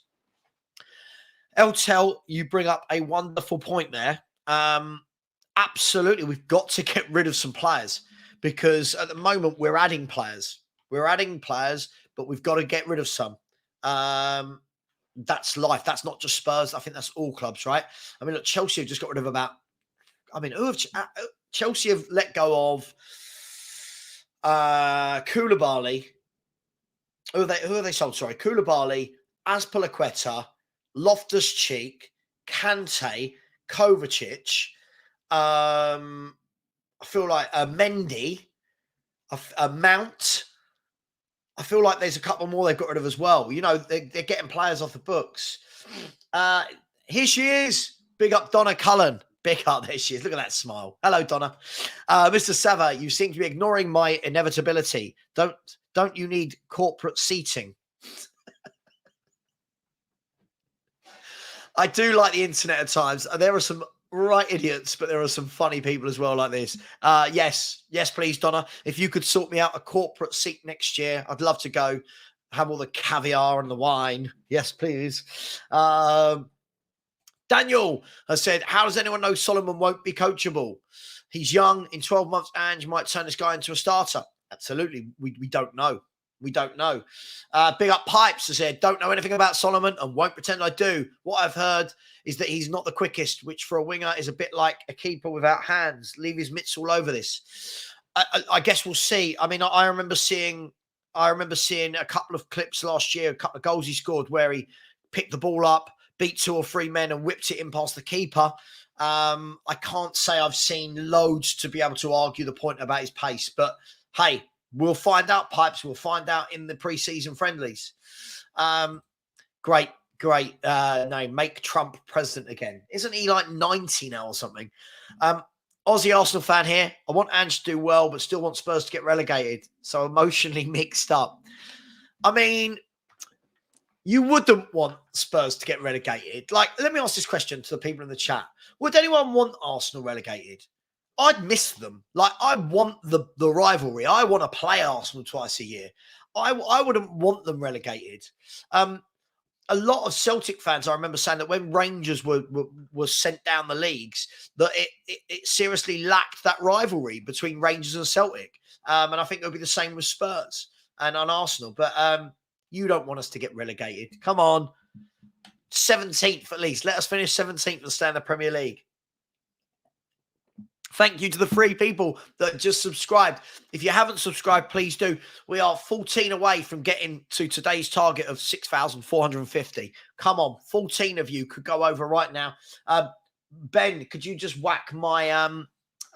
El Tel, you bring up a wonderful point there. Absolutely, we've got to get rid of some players because at the moment we're adding players. But we've got to get rid of some. That's life. That's not just Spurs. I think that's all clubs, right? I mean, look, Chelsea have just got rid of Chelsea have let go of Koulibaly. Who are they sold? Sorry, Koulibaly, Azpilicueta, Loftus-Cheek, Kante, Kovacic. I feel like Mendy, Mount. I feel like there's a couple more they've got rid of as well. You know, they're getting players off the books. Here she is. Big up Donna Cullen. Big up. There she is. Look at that smile. Hello, Donna. Mr. Savva, you seem to be ignoring my inevitability. Don't you need corporate seating? I do like the internet at times. There are some right idiots, but there are some funny people as well like this. Yes, please, Donna. If you could sort me out a corporate seat next year, I'd love to go have all the caviar and the wine. Yes, please. Daniel has said, how does anyone know Solomon won't be coachable? He's young. In 12 months, Ange might turn this guy into a starter. Absolutely. We don't know. We don't know. Big up Pipes has said, don't know anything about Solomon and won't pretend I do. What I've heard is that he's not the quickest, which for a winger is a bit like a keeper without hands. Leave his mitts all over this. I guess we'll see. I mean, I remember seeing a couple of clips last year, a couple of goals he scored where he picked the ball up, beat 2 or 3 men and whipped it in past the keeper. I can't say I've seen loads to be able to argue the point about his pace, but hey, we'll find out, Pipes. We'll find out in the pre-season friendlies. Great Great name. Make Trump president again. Isn't he like 90 now or something? Aussie Arsenal fan here. I want Ange to do well, but still want Spurs to get relegated. So emotionally mixed up. I mean, you wouldn't want Spurs to get relegated. Like, let me ask this question to the people in the chat. Would anyone want Arsenal relegated? I'd miss them. Like, I want the rivalry. I want to play Arsenal twice a year. I wouldn't want them relegated. A lot of Celtic fans, I remember saying that when Rangers were sent down the leagues, that it seriously lacked that rivalry between Rangers and Celtic. And I think it'll be the same with Spurs and on Arsenal. But you don't want us to get relegated. Come on. 17th at least. Let us finish 17th and stay in the Premier League. Thank you to the 3 people that just subscribed. If you haven't subscribed, please do. We are 14 away from getting to today's target of 6,450. Come on, 14 of you could go over right now. Ben, could you just whack my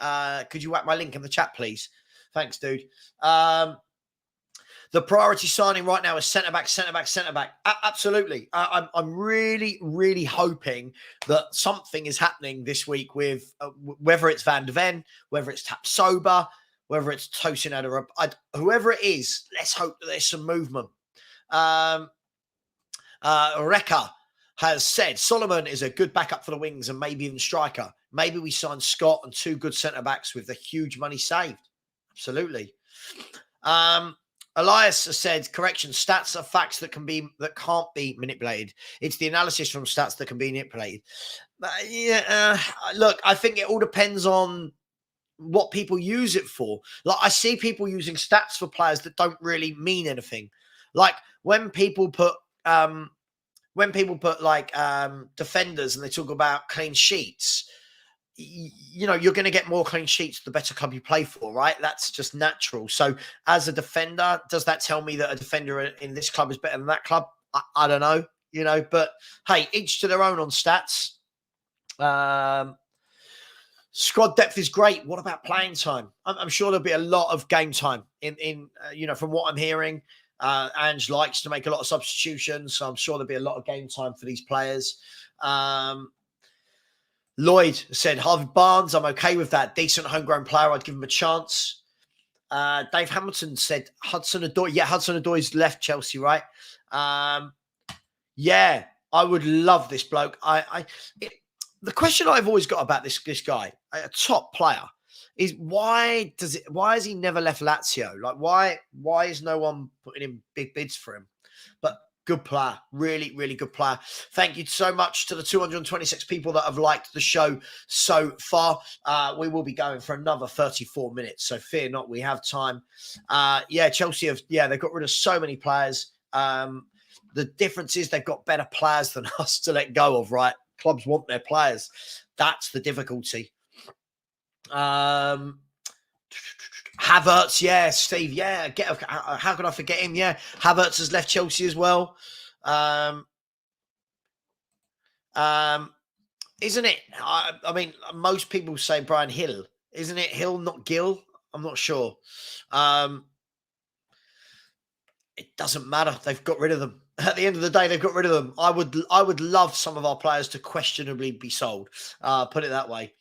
link in the chat, please? Thanks, dude. The priority signing right now is centre-back, centre-back, centre-back. Absolutely. I'm really, really hoping that something is happening this week with whether it's Van de Ven, whether it's Tapsoba, whether it's Tosin Adarab, whoever it is, let's hope that there's some movement. Reka has said Solomon is a good backup for the wings and maybe even striker. Maybe we sign Scott and 2 good centre-backs with the huge money saved. Absolutely. Elias has said, correction, stats are facts that can't be manipulated. It's the analysis from stats that can be manipulated. Look, I think it all depends on what people use it for. Like, I see people using stats for players that don't really mean anything. Like when people put like defenders and they talk about clean sheets, you know, you're going to get more clean sheets the better club you play for, right? That's just natural. So as a defender, does that tell me that a defender in this club is better than that club? I don't know, you know, but hey, each to their own on stats. Squad depth is great. What about playing time? I'm sure there'll be a lot of game time in you know, from what I'm hearing. Ange likes to make a lot of substitutions, so I'm sure there'll be a lot of game time for these players. Lloyd said, Harvey Barnes, I'm okay with that. Decent homegrown player. I'd give him a chance. Dave Hamilton said Hudson-Odoi. Yeah, Hudson-Odoi's left Chelsea, right? Yeah, I would love this bloke. The question I've always got about this guy, a top player, is why has he never left Lazio? Like, why is no one putting in big bids for him? But good player, really, really good player. Thank you so much to the 226 people that have liked the show so far. We will be going for another 34 minutes, so fear not, we have time. Yeah, Chelsea they've got rid of so many players. The difference is they've got better players than us to let go of, right? Clubs want their players. That's the difficulty. Havertz, yeah, Steve, yeah. How could I forget him? Yeah, Havertz has left Chelsea as well. Isn't it? I mean, most people say Brian Hill. Isn't it Hill, not Gill? I'm not sure. It doesn't matter. They've got rid of them. At the end of the day, they've got rid of them. I would love some of our players to questionably be sold. Put it that way.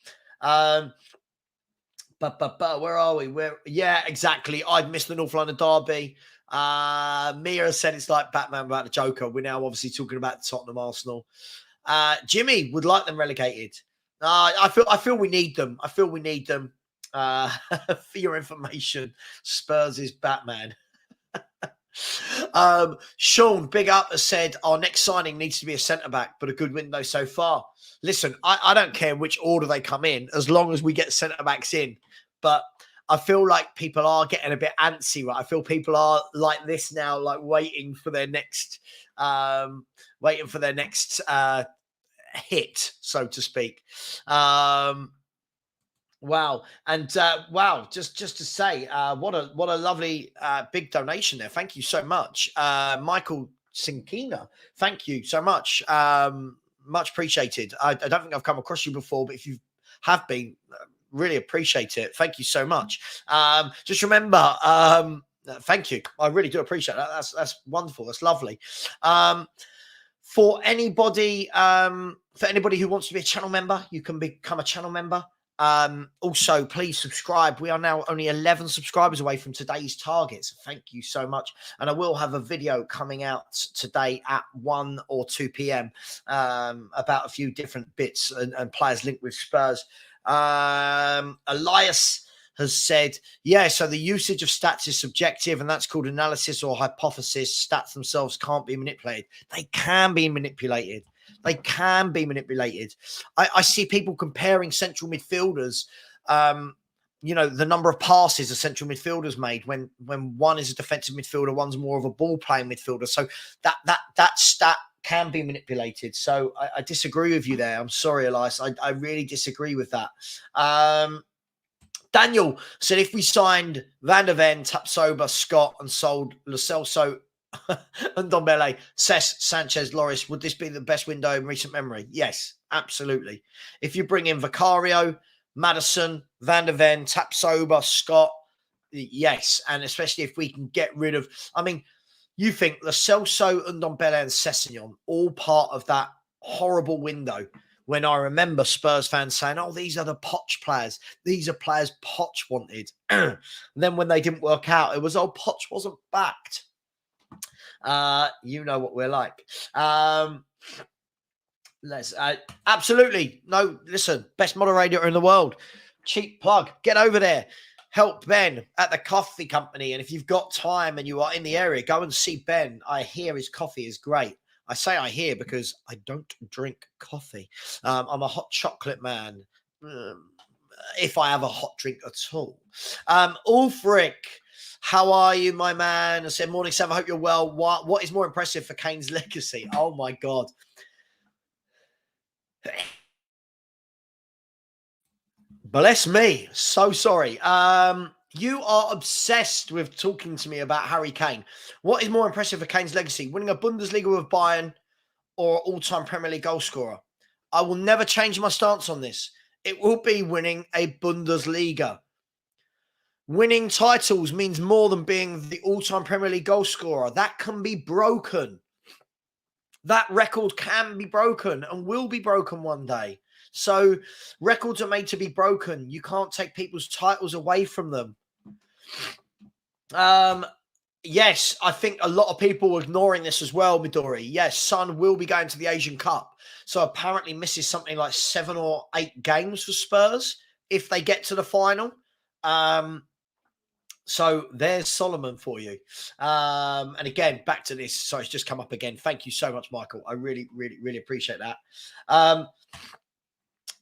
But where are we? Yeah, exactly. I'd miss the North London derby. Mia said it's like Batman about the Joker. We're now obviously talking about Tottenham Arsenal. Jimmy would like them relegated. I feel we need them. I feel we need them. For your information, Spurs is Batman. Sean, big up, has said our next signing needs to be a centre-back, but a good window so far. Listen, I don't care which order they come in, as long as we get centre-backs in. But I feel like people are getting a bit antsy, right? I feel people are like this now, like waiting for their next hit, so to speak. Wow. And wow, just to say, what a lovely big donation there. Thank you so much. Michael Sinkina, thank you so much. Much appreciated. I don't think I've come across you before, but if you have been, really appreciate it. Thank you so much. Just remember, thank you. I really do appreciate that. That's wonderful. That's lovely. For anybody who wants to be a channel member, you can become a channel member. Also, please subscribe. We are now only 11 subscribers away from today's targets. Thank you so much. And I will have a video coming out today at 1 or 2 p.m. About a few different bits and players linked with Spurs. Elias has said, yeah, so the usage of stats is subjective, and that's called analysis or hypothesis. Stats themselves can't be manipulated. They can be manipulated. They can be manipulated. I see people comparing central midfielders, the number of passes a central midfielders made when one is a defensive midfielder, one's more of a ball-playing midfielder. So that stat can be manipulated. So I disagree with you there. I'm sorry, Elias. I really disagree with that. Daniel said, if we signed Van der Ven, Tapsoba, Scott, and sold Lo Celso and Ndombele, Cesc, Sanchez, Loris, would this be the best window in recent memory? Yes, absolutely. If you bring in Vicario, Maddison, Van der Ven, Tapsoba, Scott, yes. And especially if we can get rid of, you think Lo Celso, Ndombele, and Sessegnon, all part of that horrible window when I remember Spurs fans saying, oh, these are the Poch players. These are players Poch wanted. And then when they didn't work out, it was, oh, Poch wasn't backed. You know what we're like. Absolutely. No, listen, best moderator in the world. Cheap plug. Get over there. Help Ben at the coffee company. And if you've got time and you are in the area, go and see Ben. I hear his coffee is great. I say I hear because I don't drink coffee. I'm a hot chocolate man. If I have a hot drink at all. Ulfric, how are you, my man? I said, morning, Sam. I hope you're well. What is more impressive for Kane's legacy? Oh, my God. Bless me. So sorry. You are obsessed with talking to me about Harry Kane. What is more impressive for Kane's legacy? Winning a Bundesliga with Bayern or all-time Premier League goal scorer? I will never change my stance on this. It will be winning a Bundesliga. Winning titles means more than being the all-time Premier League goal scorer. That can be broken. That record can be broken and will be broken one day. So records are made to be broken. You can't take people's titles away from them. Yes, I think a lot of people are ignoring this as well, Midori. Yes, Son will be going to the Asian Cup. So apparently misses something like 7 or 8 games for Spurs if they get to the final. So there's Solomon for you. And again, back to this. Sorry, it's just come up again. Thank you so much, Michael. I really, really, really appreciate that.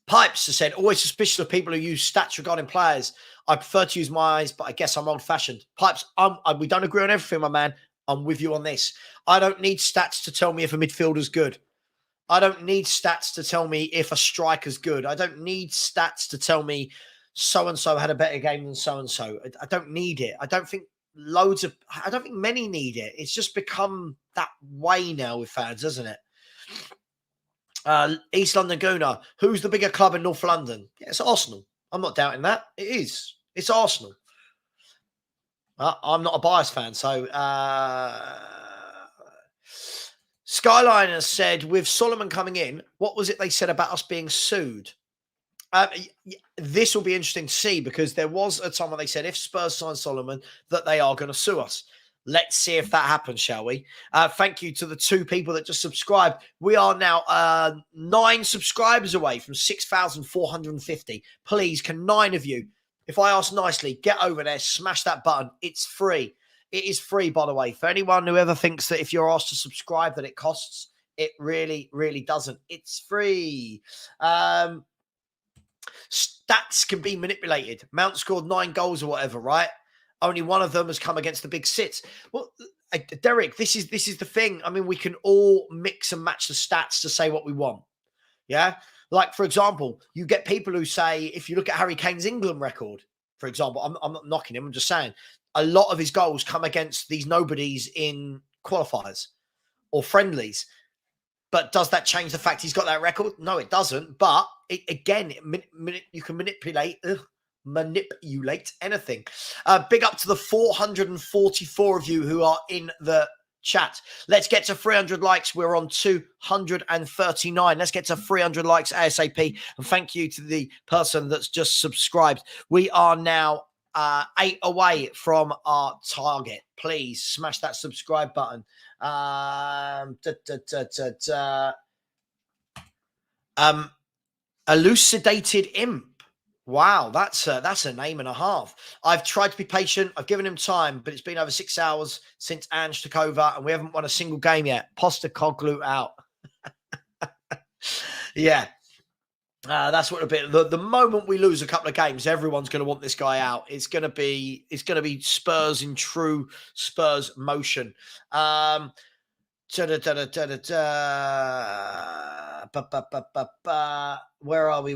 Pipes has said, always suspicious of people who use stats regarding players. I prefer to use my eyes, but I guess I'm old-fashioned. Pipes, we don't agree on everything, my man. I'm with you on this. I don't need stats to tell me if a midfielder's good. I don't need stats to tell me if a striker's good. I don't need stats to tell me so-and-so had a better game than so-and-so. I don't need it. I don't think many need it. It's just become that way now with fans, isn't it? East London Gooner, who's the bigger club in North London? Yeah, it's Arsenal. I'm not doubting that. It is. It's Arsenal. I'm not a biased fan. So Skyline has said, with Solomon coming in, what was it they said about us being sued? This will be interesting to see because there was a time when they said if Spurs sign Solomon that they are going to sue us. Let's see if that happens, shall we? Thank you to the 2 people that just subscribed. We are now 9 subscribers away from 6,450. Please, can 9 of you, if I ask nicely, get over there, smash that button. It's free. It is free, by the way. For anyone who ever thinks that if you're asked to subscribe that it costs, it really, really doesn't. It's free. Stats can be manipulated. Mount scored 9 goals or whatever, right? Only one of them has come against the big sits. Well, Derek, this is the thing. I mean, we can all mix and match the stats to say what we want. Yeah? Like, for example, you get people who say, if you look at Harry Kane's England record, for example, I'm not knocking him, I'm just saying, a lot of his goals come against these nobodies in qualifiers or friendlies. But does that change the fact he's got that record? No, it doesn't. But, you can manipulate anything. Big up to the 444 of you who are in the chat. Let's get to 300 likes. We're on 239. Let's get to 300 likes ASAP. And thank you to the person that's just subscribed. We are now 8 away from our target. Please smash that subscribe button. Elucidated Imp. Wow, that's a name and a half. I've tried to be patient. I've given him time, but it's been over 6 hours since Ange took over, and we haven't won a single game yet. Postacoglu out. Yeah. That's what a bit. The moment we lose a couple of games, everyone's going to want this guy out. It's going to be Spurs in true Spurs motion. Where are we?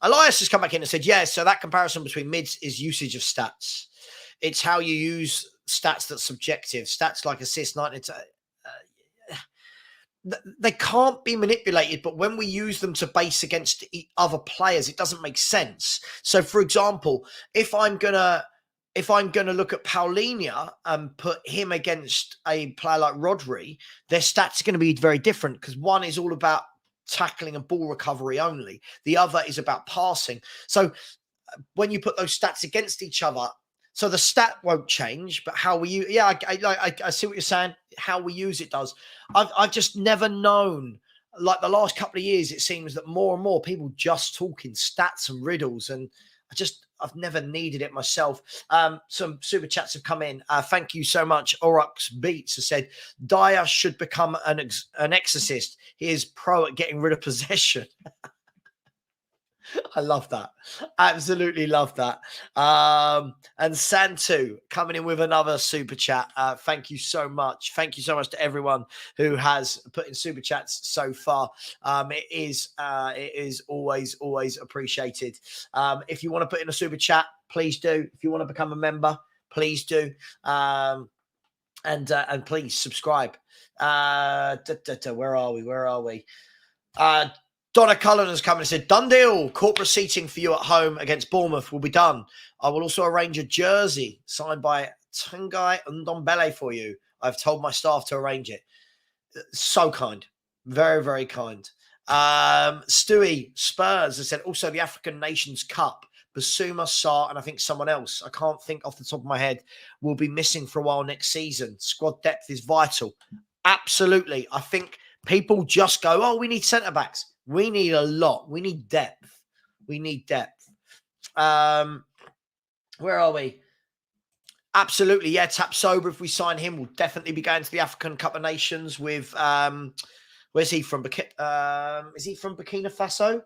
Elias has come back in and said, yes, so that comparison between mids is usage of stats. It's how you use stats that's subjective. Stats like assist, 90, they can't be manipulated, but when we use them to base against other players, it doesn't make sense. So, for example, if I'm gonna look at Paulinho and put him against a player like Rodri, their stats are going to be very different because one is all about tackling and ball recovery only. The other is about passing. So when you put those stats against each other, so the stat won't change, but how we use, I see what you're saying. How we use it does. I've just never known, like the last couple of years, it seems that more and more people just talk in stats and riddles, and I've never needed it myself. Some super chats have come in. Thank you so much. Orox Beats has said, Dyer should become an exorcist. He is pro at getting rid of possession. I love that. Absolutely love that. And Santu coming in with another super chat. Thank you so much. Thank you so much to everyone who has put in super chats so far. It is always appreciated. If you want to put in a super chat, please do. If you want to become a member, please do. And please subscribe. Where are we? Donna Cullen has come and said, done deal. Corporate seating for you at home against Bournemouth will be done. I will also arrange a jersey signed by Tanguy Ndombele for you. I've told my staff to arrange it. So kind. Very, very kind. Stewie Spurs has said, also the African Nations Cup. Basuma, Sarr, and I think someone else, I can't think off the top of my head, will be missing for a while next season. Squad depth is vital. Absolutely. I think people just go, oh, we need centre-backs. We need a lot. We need depth. Where are we? Absolutely. Yeah, Tapsoba, if we sign him, we'll definitely be going to the African Cup of Nations with, where's he from? Is he from Burkina Faso?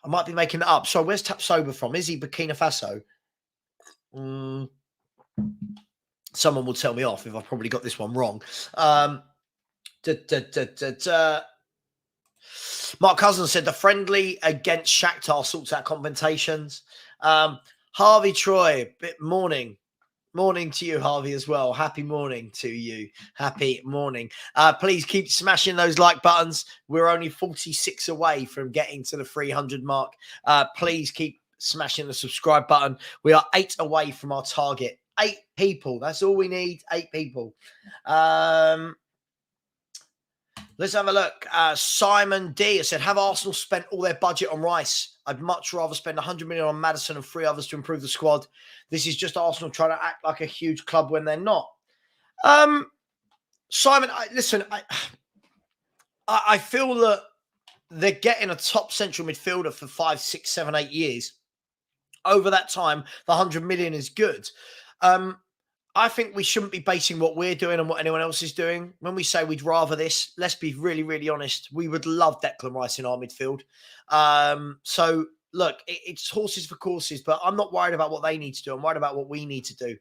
I might be making that up. So where's Tapsoba from? Is he Burkina Faso? Someone will tell me off if I've probably got this one wrong. Mark Cousins said the friendly against Shakhtar sorts out compensations. Harvey Troy, morning to you, Harvey, as well. Happy morning to you. Happy morning. Please keep smashing those like buttons. We're only 46 away from getting to the 300 mark. Please keep smashing the subscribe button. We are 8 away from our target. 8 people. That's all we need. 8 people. Let's have a look. Simon D has said, have Arsenal spent all their budget on Rice? I'd much rather spend 100 million on Maddison and 3 others to improve the squad. This is just Arsenal trying to act like a huge club when they're not. Simon, listen, I feel that they're getting a top central midfielder for 5, 6, 7, 8 years. Over that time, the 100 million is good. I think we shouldn't be basing what we're doing on what anyone else is doing. When we say we'd rather this, let's be really, really honest. We would love Declan Rice in our midfield. So, look, it's horses for courses, but I'm not worried about what they need to do. I'm worried about what we need to do.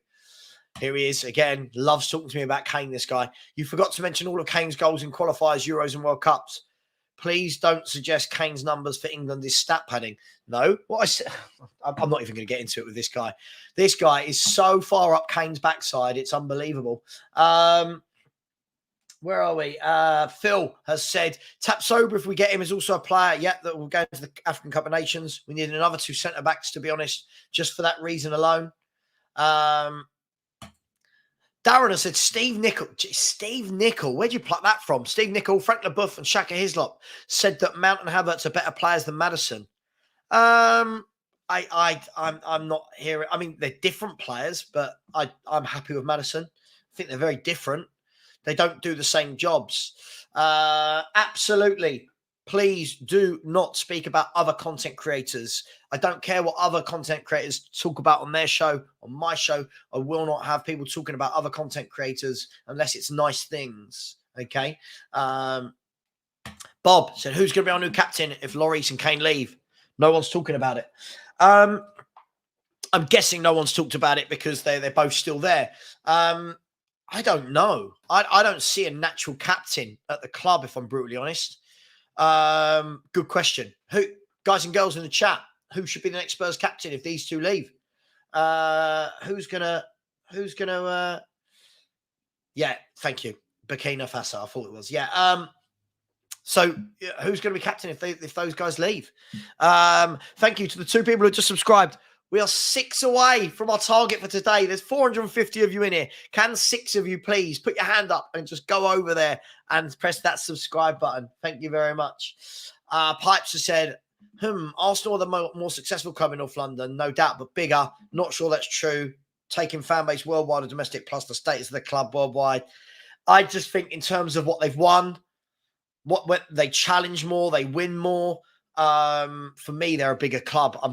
Here he is again. Loves talking to me about Kane, this guy. You forgot to mention all of Kane's goals in qualifiers, Euros and World Cups. Please don't suggest Kane's numbers for England is stat padding. No, what I said, I'm not even going to get into it with this guy. This guy is so far up Kane's backside. It's unbelievable. Where are we? Phil has said, Tapsoba, if we get him, is also a player, that will go into the African Cup of Nations. We need another 2 centre-backs, to be honest, just for that reason alone. Darren has said Steve Nicol. Steve Nicol, where'd you pluck that from? Steve Nicol, Frank LeBoeuf, and Shaka Hislop said that Mount and Havertz are better players than Maddison. I'm not hearing. I mean, they're different players, but I'm happy with Maddison. I think they're very different. They don't do the same jobs. Absolutely. Please do not speak about other content creators. I don't care what other content creators talk about on their show, on my show. I will not have people talking about other content creators unless it's nice things. Okay. Bob said, who's going to be our new captain if Lloris and Kane leave? No one's talking about it. I'm guessing no one's talked about it because they're both still there. I don't know. I don't see a natural captain at the club, if I'm brutally honest. Good question. Who, guys and girls in the chat, who should be the next Spurs captain if these two leave? Who's gonna yeah, thank you. Burkina Faso, I thought it was. Yeah. So who's going to be captain if those guys leave? Thank you to the 2 people who just subscribed. We are 6 away from our target for today. There's 450 of you in here. Can 6 of you please put your hand up and just go over there and press that subscribe button? Thank you very much. Pipes has said, Arsenal are the more successful club in North London, no doubt, but bigger. Not sure that's true. Taking fan base worldwide or domestic plus the status of the club worldwide. I just think in terms of what they've won, what they challenge more, they win more. For me, they're a bigger club. I'm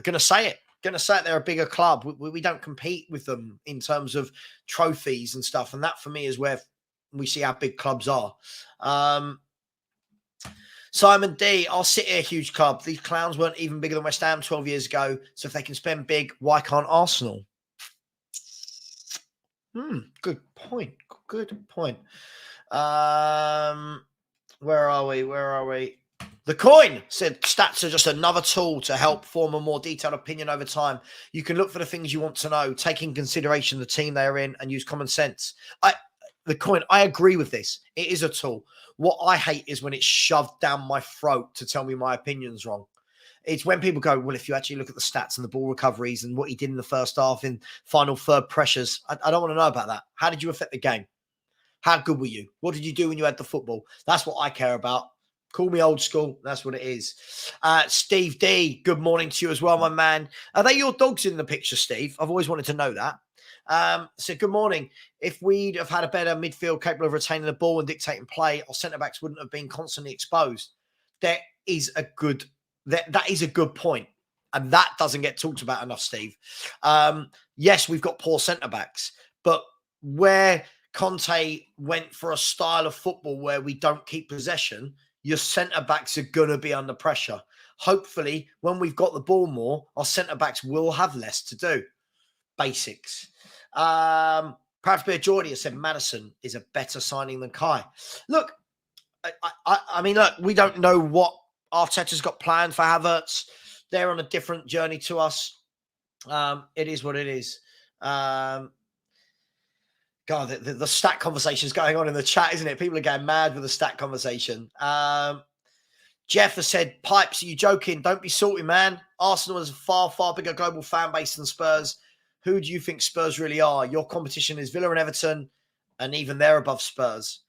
going to say it. They're a bigger club. We don't compete with them in terms of trophies and stuff. And that for me is where we see how big clubs are. Simon D, our City, a huge club. These clowns weren't even bigger than West Ham 12 years ago. So if they can spend big, why can't Arsenal? Good point. Good point. Where are we? The Coin said stats are just another tool to help form a more detailed opinion over time. You can look for the things you want to know, take in consideration the team they are in, and use common sense. The Coin, I agree with this. It is a tool. What I hate is when it's shoved down my throat to tell me my opinion's wrong. It's when people go, well, if you actually look at the stats and the ball recoveries and what he did in the first half in final third pressures, I don't want to know about that. How did you affect the game? How good were you? What did you do when you had the football? That's what I care about. Call me old school. That's what it is. Steve D, good morning to you as well, my man. Are they your dogs in the picture, Steve? I've always wanted to know that. So good morning. If we'd have had a better midfield capable of retaining the ball and dictating play, our centre-backs wouldn't have been constantly exposed. That is a good point. And that doesn't get talked about enough, Steve. Yes, we've got poor centre-backs, but where Conte went for a style of football where we don't keep possession, your centre-backs are going to be under pressure. Hopefully, when we've got the ball more, our centre-backs will have less to do. Basics. Proud to be a Geordie has said Maddison is a better signing than Kai. Look, I mean, look, we don't know what Arteta's got planned for Havertz. They're on a different journey to us. It is what it is. God, the stat conversation is going on in the chat, isn't it? People are going mad with the stat conversation. Jeff has said, Pipes, are you joking? Don't be salty, man. Arsenal has a far, far bigger global fan base than Spurs. Who do you think Spurs really are? Your competition is Villa and Everton, and even they're above Spurs.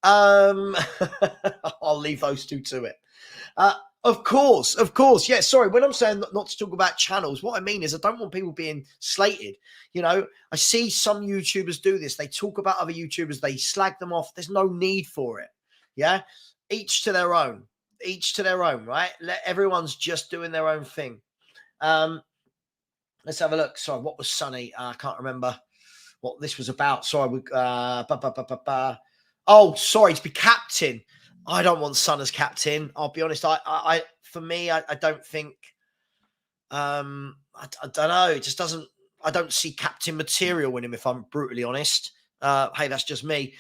I'll leave those two to it. Of course. Yeah, sorry. When I'm saying not to talk about channels, what I mean is I don't want people being slated. You know, I see some YouTubers do this. They talk about other YouTubers. They slag them off. There's no need for it. Yeah. Each to their own, right? Everyone's just doing their own thing. Let's have a look. Sorry, what was Sonny? I can't remember what this was about. Sorry. Oh, sorry, to be captain. I don't want Son as captain. I'll be honest. For me, I don't think. I don't know. It just doesn't. I don't see captain material in him. If I'm brutally honest. Hey, that's just me.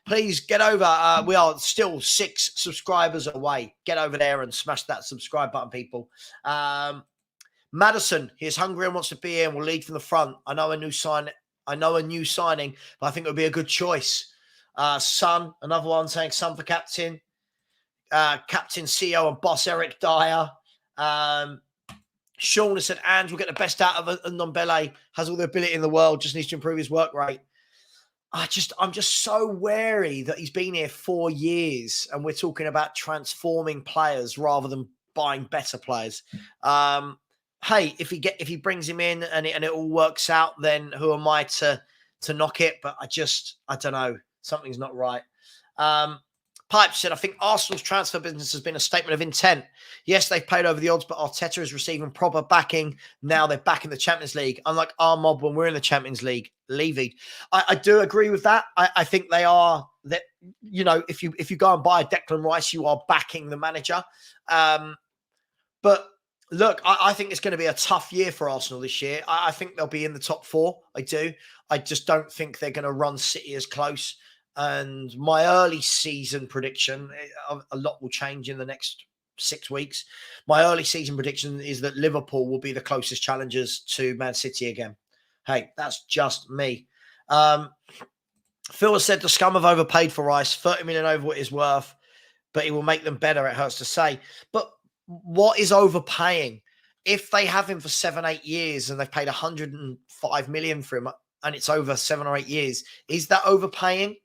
Please get over. We are still 6 subscribers away. Get over there and smash that subscribe button, people. Madison, he's hungry and wants to be here and will lead from the front. I know a new signing, but I think it would be a good choice. Son, another one saying Son for captain. Captain, CEO and boss Eric Dyer. Sean has said, Ange will get the best out of Ndombele, has all the ability in the world, just needs to improve his work rate. I'm just so wary that he's been here 4 years and we're talking about transforming players rather than buying better players. Hey, if he brings him in and it all works out, then who am I to knock it? But I don't know. Something's not right. Pipe said, I think Arsenal's transfer business has been a statement of intent. Yes, they've paid over the odds, but Arteta is receiving proper backing. Now they're back in the Champions League. Unlike our mob when we're in the Champions League, Levy. I do agree with that. I think they are, that, you know, if you go and buy a Declan Rice, you are backing the manager. But look, I think it's going to be a tough year for Arsenal this year. I think they'll be in the top 4. I do. I just don't think they're going to run City as close. And my early season prediction, a lot will change in the next 6 weeks. My early season prediction is that Liverpool will be the closest challengers to Man City again. Hey, that's just me. Phil has said the scum have overpaid for Rice, 30 million over what he's worth, but he will make them better, it hurts to say. But what is overpaying? If they have him for 7-8 years and they've paid 105 million for him and it's over 7 or 8 years, is that overpaying?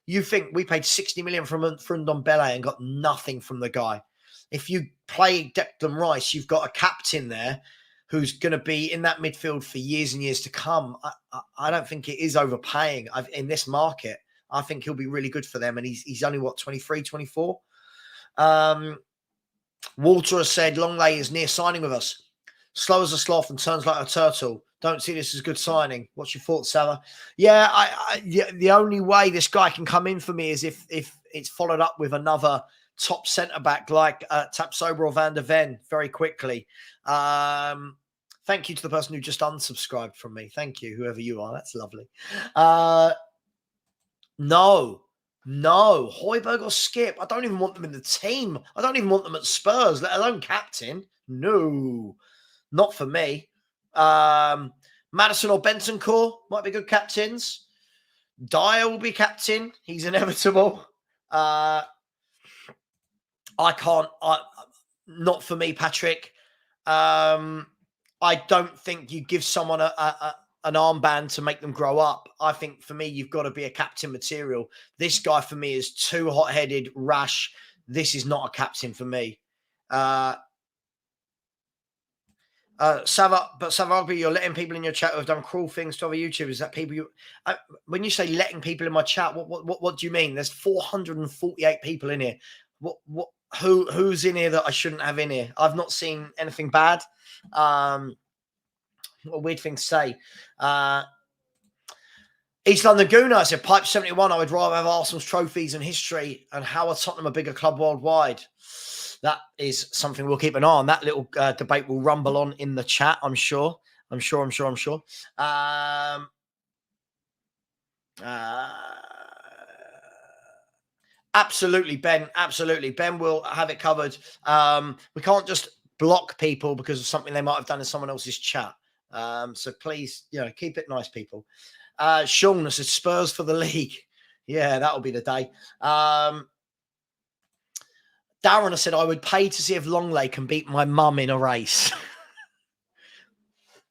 You think we paid 60 million from Ndombele and got nothing from the guy. If you play Declan Rice, you've got a captain there who's going to be in that midfield for years and years to come. I don't think it is overpaying in this market. I think he'll be really good for them. And he's only, 23, 24? Walter has said, Longley is near signing with us. Slow as a sloth and turns like a turtle. Don't see this as a good signing. What's your thoughts, Savva? Yeah, the only way this guy can come in for me is if it's followed up with another top centre-back like Tapsoba or Van der Ven very quickly. Thank you to the person who just unsubscribed from me. Thank you, whoever you are. That's lovely. No. Højbjerg or Skip. I don't even want them in the team. I don't even want them at Spurs, let alone captain. No, not for me. Maddison or Bentancur might be good captains. Dyer will be captain. He's inevitable. Not for me, Patrick. I don't think you give someone an armband to make them grow up. I think for me, you've got to be a captain material. This guy for me is too hot-headed, rash. This is not a captain for me. Savva, you're letting people in your chat who have done cruel things to other YouTubers. That people when you say letting people in my chat, what do you mean? There's 448 people in here. Who's in here that I shouldn't have in here? I've not seen anything bad. What a weird thing to say. East London Gooner, I said, Pipe 71, I would rather have Arsenal's trophies and history and how are Tottenham a bigger club worldwide? That is something we'll keep an eye on. That little debate will rumble on in the chat, I'm sure. Absolutely, Ben. Absolutely. Ben will have it covered. We can't just block people because of something they might have done in someone else's chat. So please, keep it nice, people. Sean said Spurs for the league. Yeah, that'll be the day. Darren has said, I would pay to see if Longley can beat my mum in a race.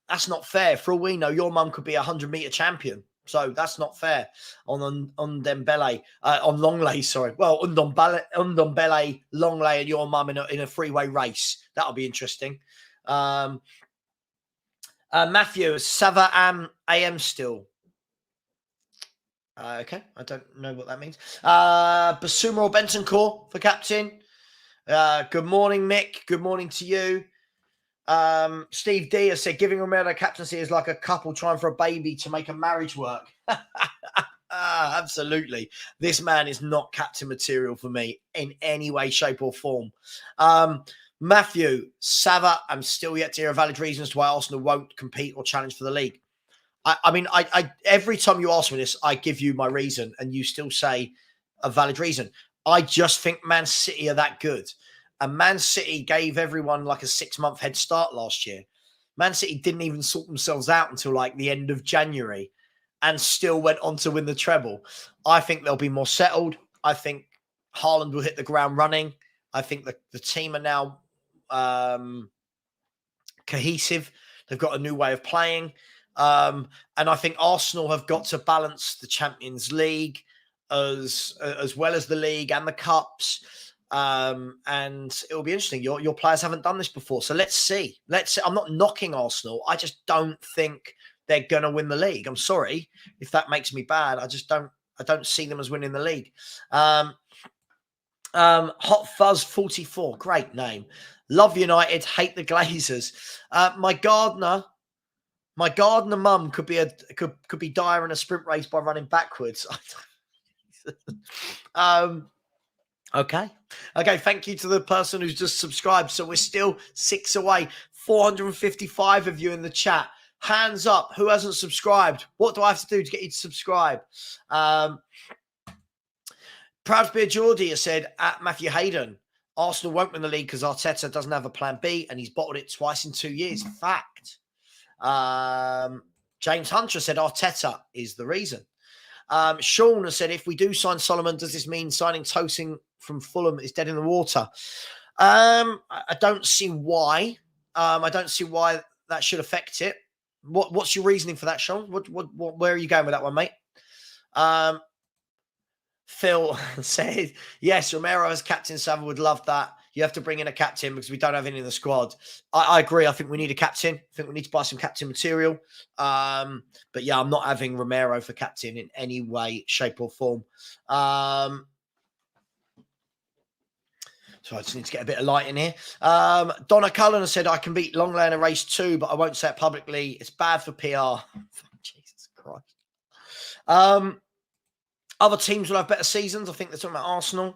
That's not fair. For all we know, your mum could be a 100-meter champion. So that's not fair on Ndombele, on Longley, sorry. Well, Ndombele, Longley and your mum in a freeway race. That'll be interesting. Matthew, Savva AM still. Okay, I don't know what that means. Basuma or Bentancur for captain. Good morning, Mick. Good morning to you. Steve D has said, giving Romero captaincy is like a couple trying for a baby to make a marriage work. Absolutely. This man is not captain material for me in any way, shape or form. Matthew, Savva, I'm still yet to hear a valid reason as to why Arsenal won't compete or challenge for the league. I mean, every time you ask me this, I give you my reason and you still say a valid reason. I just think Man City are that good. And Man City gave everyone like a 6-month head start last year. Man City didn't even sort themselves out until like the end of January and still went on to win the treble. I think they'll be more settled. I think Haaland will hit the ground running. I think the team are now cohesive. They've got a new way of playing. And I think Arsenal have got to balance the Champions League as well as the league and the cups. And it'll be interesting. Your players haven't done this before. So let's see. I'm not knocking Arsenal. I just don't think they're going to win the league. I'm sorry if that makes me bad. I don't see them as winning the league. Hot Fuzz 44, great name. Love United, hate the Glazers. My gardener mum could be dire in a sprint race by running backwards. Okay. Thank you to the person who's just subscribed. So we're still 6 away. 455 of you in the chat. Hands up. Who hasn't subscribed? What do I have to do to get you to subscribe? Proud to be a Geordie has said at Matthew Hayden, Arsenal won't win the league because Arteta doesn't have a plan B and he's bottled it twice in 2 years. Fact. James Hunter said Arteta is the reason. Sean has said, if we do sign Solomon, does this mean signing Tosin from Fulham is dead in the water? I don't see why. I don't see why that should affect it. What's your reasoning for that, Sean? Where are you going with that one, mate? Phil said, yes, Romero as captain. Savva would love that. You have to bring in a captain because we don't have any in the squad. I agree. I think we need a captain. I think we need to buy some captain material. But yeah, I'm not having Romero for captain in any way, shape or form. So I just need to get a bit of light in here. Donna Cullen said, I can beat Longley in a race too, but I won't say it publicly. It's bad for PR. Jesus Christ. Other teams will have better seasons. I think they're talking about Arsenal.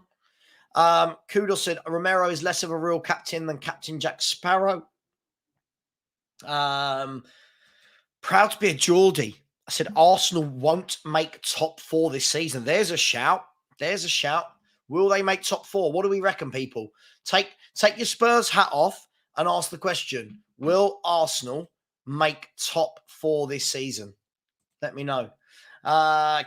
Kudos said, Romero is less of a real captain than Captain Jack Sparrow. Proud to be a Geordie. I said, Arsenal won't make top 4 this season. There's a shout. Will they make top 4? What do we reckon, people? Take your Spurs hat off and ask the question, will Arsenal make top 4 this season? Let me know.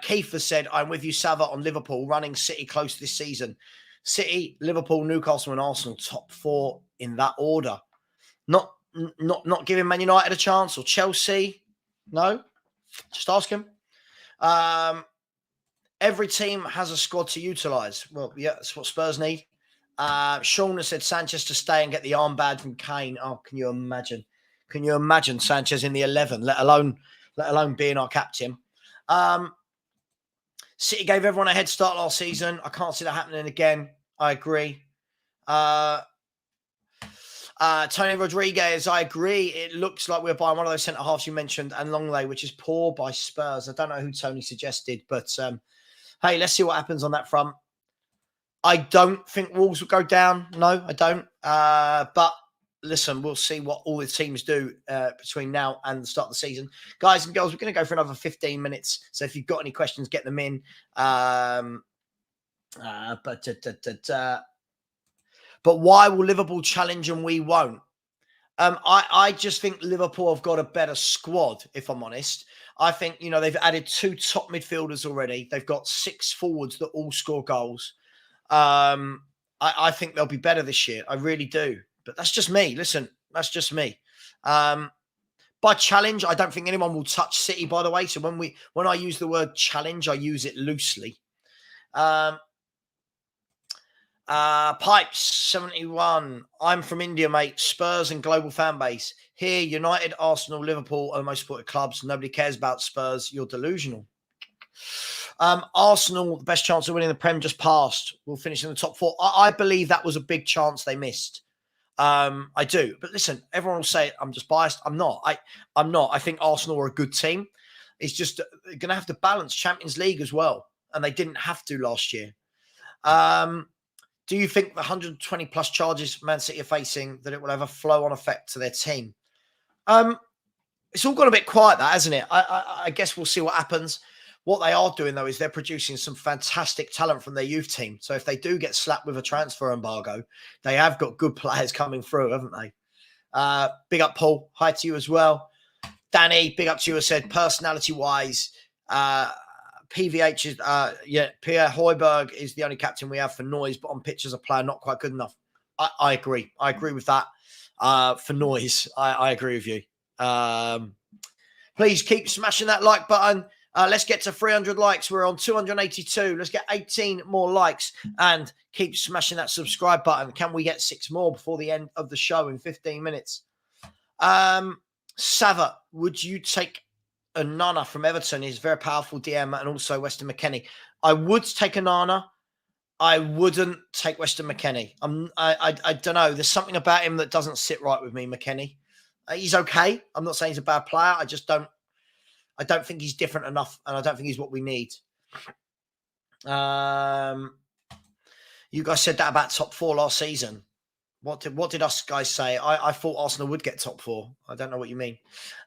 Keith has said, I'm with you, Savva, on Liverpool, running City close this season. City, Liverpool, Newcastle and Arsenal, top 4 in that order. Not giving Man United a chance or Chelsea. No, just ask him. Every team has a squad to utilise. Well, yeah, that's what Spurs need. Sean has said Sanchez to stay and get the armband from Kane. Oh, can you imagine? Can you imagine Sanchez in the 11, let alone being our captain? City gave everyone a head start last season. I can't see that happening again. I agree. Tony Rodriguez, I agree. It looks like we're buying one of those centre-halves you mentioned and Longley, which is poor by Spurs. I don't know who Tony suggested, but hey, let's see what happens on that front. I don't think Wolves will go down. No, I don't. But listen, we'll see what all the teams do between now and the start of the season. Guys and girls, we're going to go for another 15 minutes. So if you've got any questions, get them in. But why will Liverpool challenge and we won't? I just think Liverpool have got a better squad, if I'm honest. I think, they've added 2 top midfielders already. They've got 6 forwards that all score goals. I think they'll be better this year. I really do. But that's just me. Listen, that's just me. By challenge, I don't think anyone will touch City, by the way. So when I use the word challenge, I use it loosely. Pipes 71. I'm from India, mate. Spurs and global fan base. Here, United, Arsenal, Liverpool are the most supported clubs. Nobody cares about Spurs. You're delusional. Arsenal, the best chance of winning the Prem just passed. We'll finish in the top 4. I believe that was a big chance they missed. I do. But listen, everyone will say I'm just biased. I'm not. I'm not. I think Arsenal are a good team. It's just they're going to have to balance Champions League as well. And they didn't have to last year. Do you think the 120 plus charges Man City are facing, that it will have a flow-on effect to their team? It's all gone a bit quiet, that, hasn't it? I guess we'll see what happens. What they are doing, though, is they're producing some fantastic talent from their youth team. So if they do get slapped with a transfer embargo, they have got good players coming through, haven't they? Big up, Paul. Hi to you as well. Danny, big up to you. I said, personality-wise, PVH is, Pierre Højbjerg is the only captain we have for noise, but on pitch as a player, not quite good enough. I agree. I agree with that. for noise. I agree with you. Please keep smashing that like button. Let's get to 300 likes. We're on 282. Let's get 18 more likes and keep smashing that subscribe button. Can we get 6 more before the end of the show in 15 minutes? Savva, would you take a Nana from Everton? He's a very powerful DM and also Weston McKennie. I would take a Nana. I wouldn't take Weston McKennie. I don't know. There's something about him that doesn't sit right with me, McKennie. He's okay. I'm not saying he's a bad player. I don't think he's different enough, and I don't think he's what we need. You guys said that about top 4 last season. What did us guys say? I thought Arsenal would get top 4. I don't know what you mean.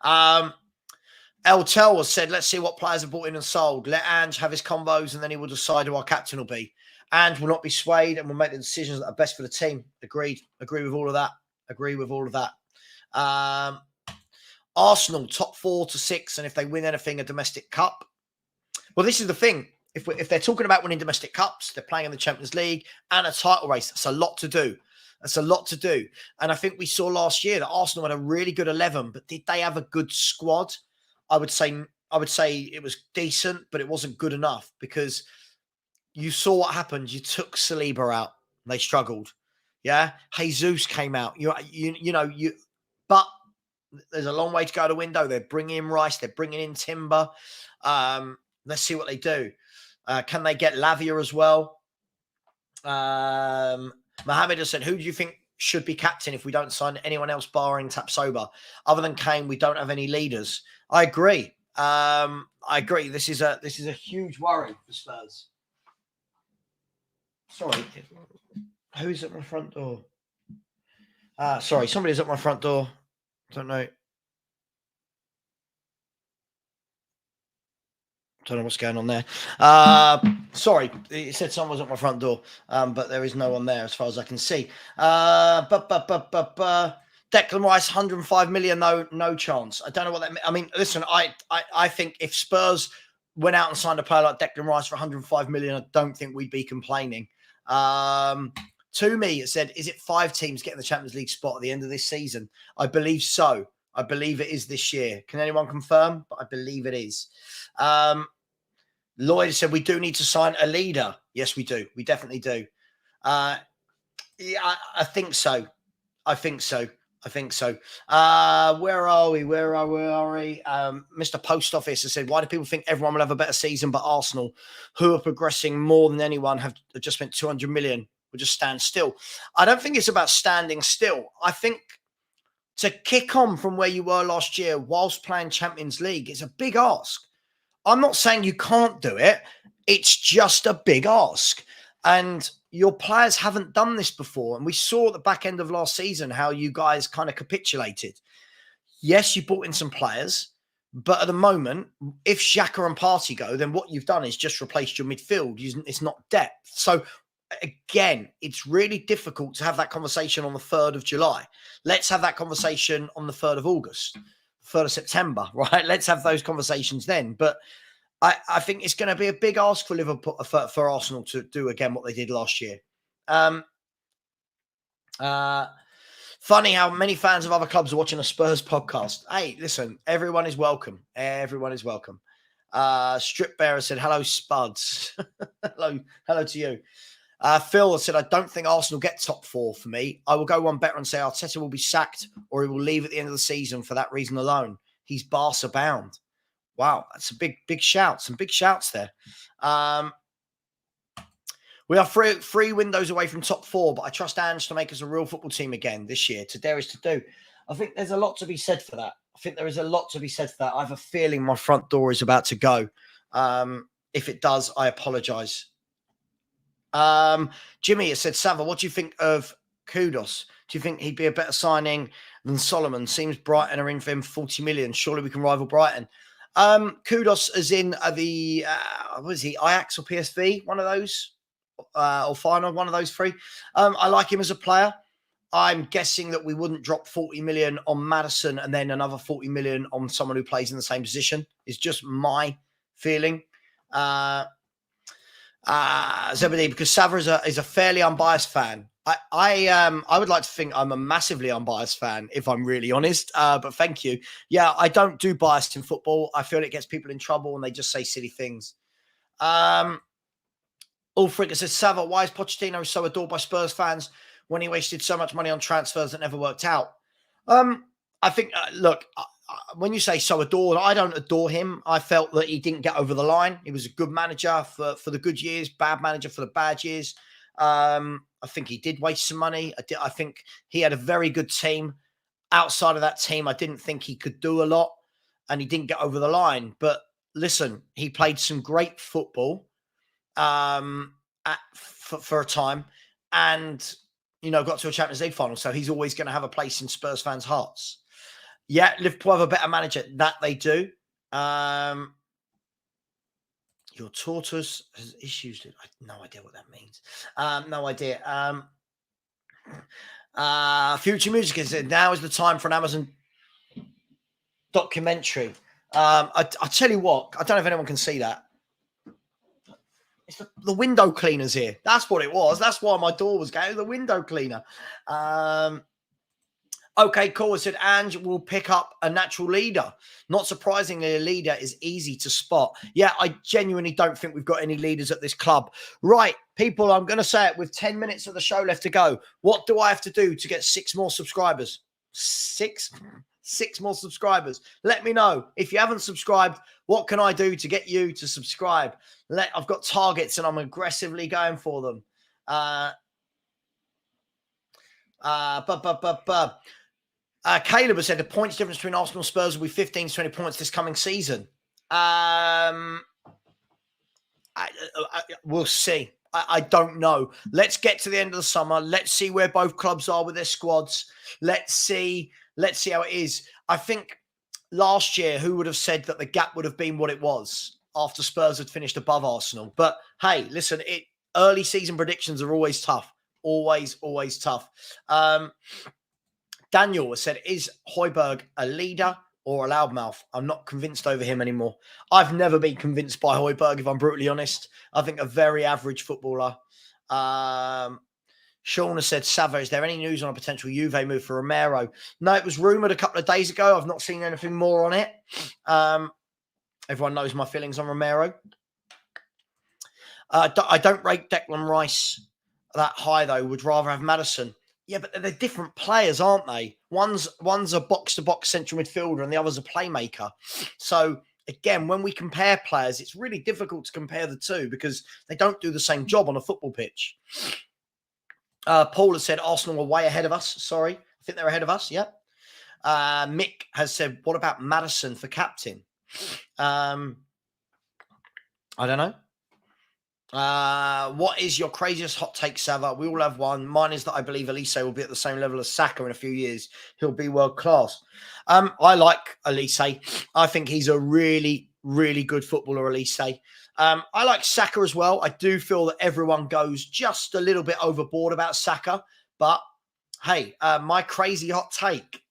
El Tel has said, let's see what players are bought in and sold. Let Ange have his combos, and then he will decide who our captain will be. Ange will not be swayed and will make the decisions that are best for the team. Agreed. Agree with all of that. Arsenal top 4 to 6, and if they win anything, a domestic cup. Well, this is the thing. If they're talking about winning domestic cups, they're playing in the Champions League and a title race. That's a lot to do. And I think we saw last year that Arsenal had a really good 11, but did they have a good squad? I would say it was decent, but it wasn't good enough because you saw what happened. You took Saliba out. They struggled. Yeah. Jesus came out. But there's a long way to go to the window. They're bringing in Rice. They're bringing in Timber. Let's see what they do. Can they get Lavia as well? Mohammed has said, who do you think should be captain if we don't sign anyone else barring Tapsoba? Other than Kane, we don't have any leaders. I agree. This is a huge worry for Spurs. Sorry. Who's at my front door? Sorry, somebody's at my front door. Don't know what's going on there. Sorry, it said someone was at my front door, but there is no one there as far as I can see. Declan Rice, 105 million, no chance. I don't know what that means. I mean, listen, I think if Spurs went out and signed a player like Declan Rice for 105 million, I don't think we'd be complaining. To me, it said, is it 5 teams getting the Champions League spot at the end of this season? I believe so. I believe it is this year. Can anyone confirm? But I believe it is. Lloyd said, we do need to sign a leader. Yes, we do. We definitely do. Yeah, I think so. Where are we? Mr. Post Office has said, why do people think everyone will have a better season but Arsenal, who are progressing more than anyone, have just spent 200 million, will just stand still? I don't think it's about standing still. I think to kick on from where you were last year whilst playing Champions League is a big ask. I'm not saying you can't do it. It's just a big ask. And your players haven't done this before. And we saw at the back end of last season how you guys kind of capitulated. Yes, you brought in some players, but at the moment, if Xhaka and Partey go, then what you've done is just replaced your midfield. It's not depth. So again, it's really difficult to have that conversation on the 3rd of July. Let's have that conversation on the 3rd of August, 3rd of September, right? Let's have those conversations then. But I think it's going to be a big ask for Liverpool, for Arsenal to do again what they did last year. Funny how many fans of other clubs are watching a Spurs podcast. Hey, listen, everyone is welcome. Strip Bearer said, hello, Spuds. hello to you. Phil said, I don't think Arsenal get top 4 for me. I will go one better and say Arteta will be sacked or he will leave at the end of the season for that reason alone. He's Barca bound. Wow, that's a big shout. Some big shouts there. We are three windows away from top 4, but I trust Ange to make us a real football team again this year. To dare is to do. I think there's a lot to be said for that. I have a feeling my front door is about to go. If it does, I apologise. Jimmy has said, Savva, what do you think of Kudos? Do you think he'd be a better signing than Solomon? Seems Brighton are in for him 40 million. Surely we can rival Brighton. Kudos as in the, what is he, Ajax or PSV? One of those, or final, one of those 3. I like him as a player. I'm guessing that we wouldn't drop 40 million on Maddison and then another 40 million on someone who plays in the same position. It's just my feeling. Zebedee, because Savva is a fairly unbiased fan. I would like to think I'm a massively unbiased fan, if I'm really honest. But thank you. Yeah, I don't do bias in football. I feel it gets people in trouble and they just say silly things. Ulfric says, Savva, why is Pochettino so adored by Spurs fans when he wasted so much money on transfers that never worked out? I think, look, when you say so adored, I don't adore him. I felt that he didn't get over the line. He was a good manager for the good years, bad manager for the bad years. I think he did waste some money. I think he had a very good team. Outside of that team, I didn't think he could do a lot, and he didn't get over the line. But listen, he played some great football for a time, and got to a Champions League final. So he's always going to have a place in Spurs fans' hearts. Yeah, Liverpool have a better manager. That they do. Your tortoise has issues. I have no idea what that means. No idea. Future Music has said, now is the time for an Amazon documentary. I tell you what, I don't know if anyone can see that. It's the window cleaner's here. That's what it was. That's why my door was going. The window cleaner. Okay, cool. I said, Ange will pick up a natural leader. Not surprisingly, a leader is easy to spot. Yeah, I genuinely don't think we've got any leaders at this club. Right, people, I'm going to say it with 10 minutes of the show left to go. What do I have to do to get 6 more subscribers? 6 more subscribers. Let me know. If you haven't subscribed, what can I do to get you to subscribe? I've got targets and I'm aggressively going for them. Caleb has said the points difference between Arsenal and Spurs will be 15 to 20 points this coming season. We'll see. I don't know. Let's get to the end of the summer. Let's see where both clubs are with their squads. Let's see how it is. I think last year, who would have said that the gap would have been what it was after Spurs had finished above Arsenal? But hey, listen, early season predictions are always tough. Always tough. Daniel has said, is Højbjerg a leader or a loudmouth? I'm not convinced over him anymore. I've never been convinced by Højbjerg, if I'm brutally honest. I think a very average footballer. Sean has said, Savva, is there any news on a potential Juve move for Romero? No, it was rumoured a couple of days ago. I've not seen anything more on it. Everyone knows my feelings on Romero. I don't rate Declan Rice that high, though. Would rather have Maddison. Yeah, but they're different players, aren't they? One's a box-to-box central midfielder and the other's a playmaker. So, again, when we compare players, it's really difficult to compare the two because they don't do the same job on a football pitch. Paul has said Arsenal are way ahead of us. Sorry. I think they're ahead of us. Yeah. Mick has said, what about Maddison for captain? I don't know. What is your craziest hot take, Savva? We all have one. Mine is that I believe Elise will be at the same level as Saka in a few years. He'll be world class. I like Elise. I think he's a really, really good footballer, Elise. I like Saka as well. I do feel that everyone goes just a little bit overboard about Saka. But, hey, my crazy hot take.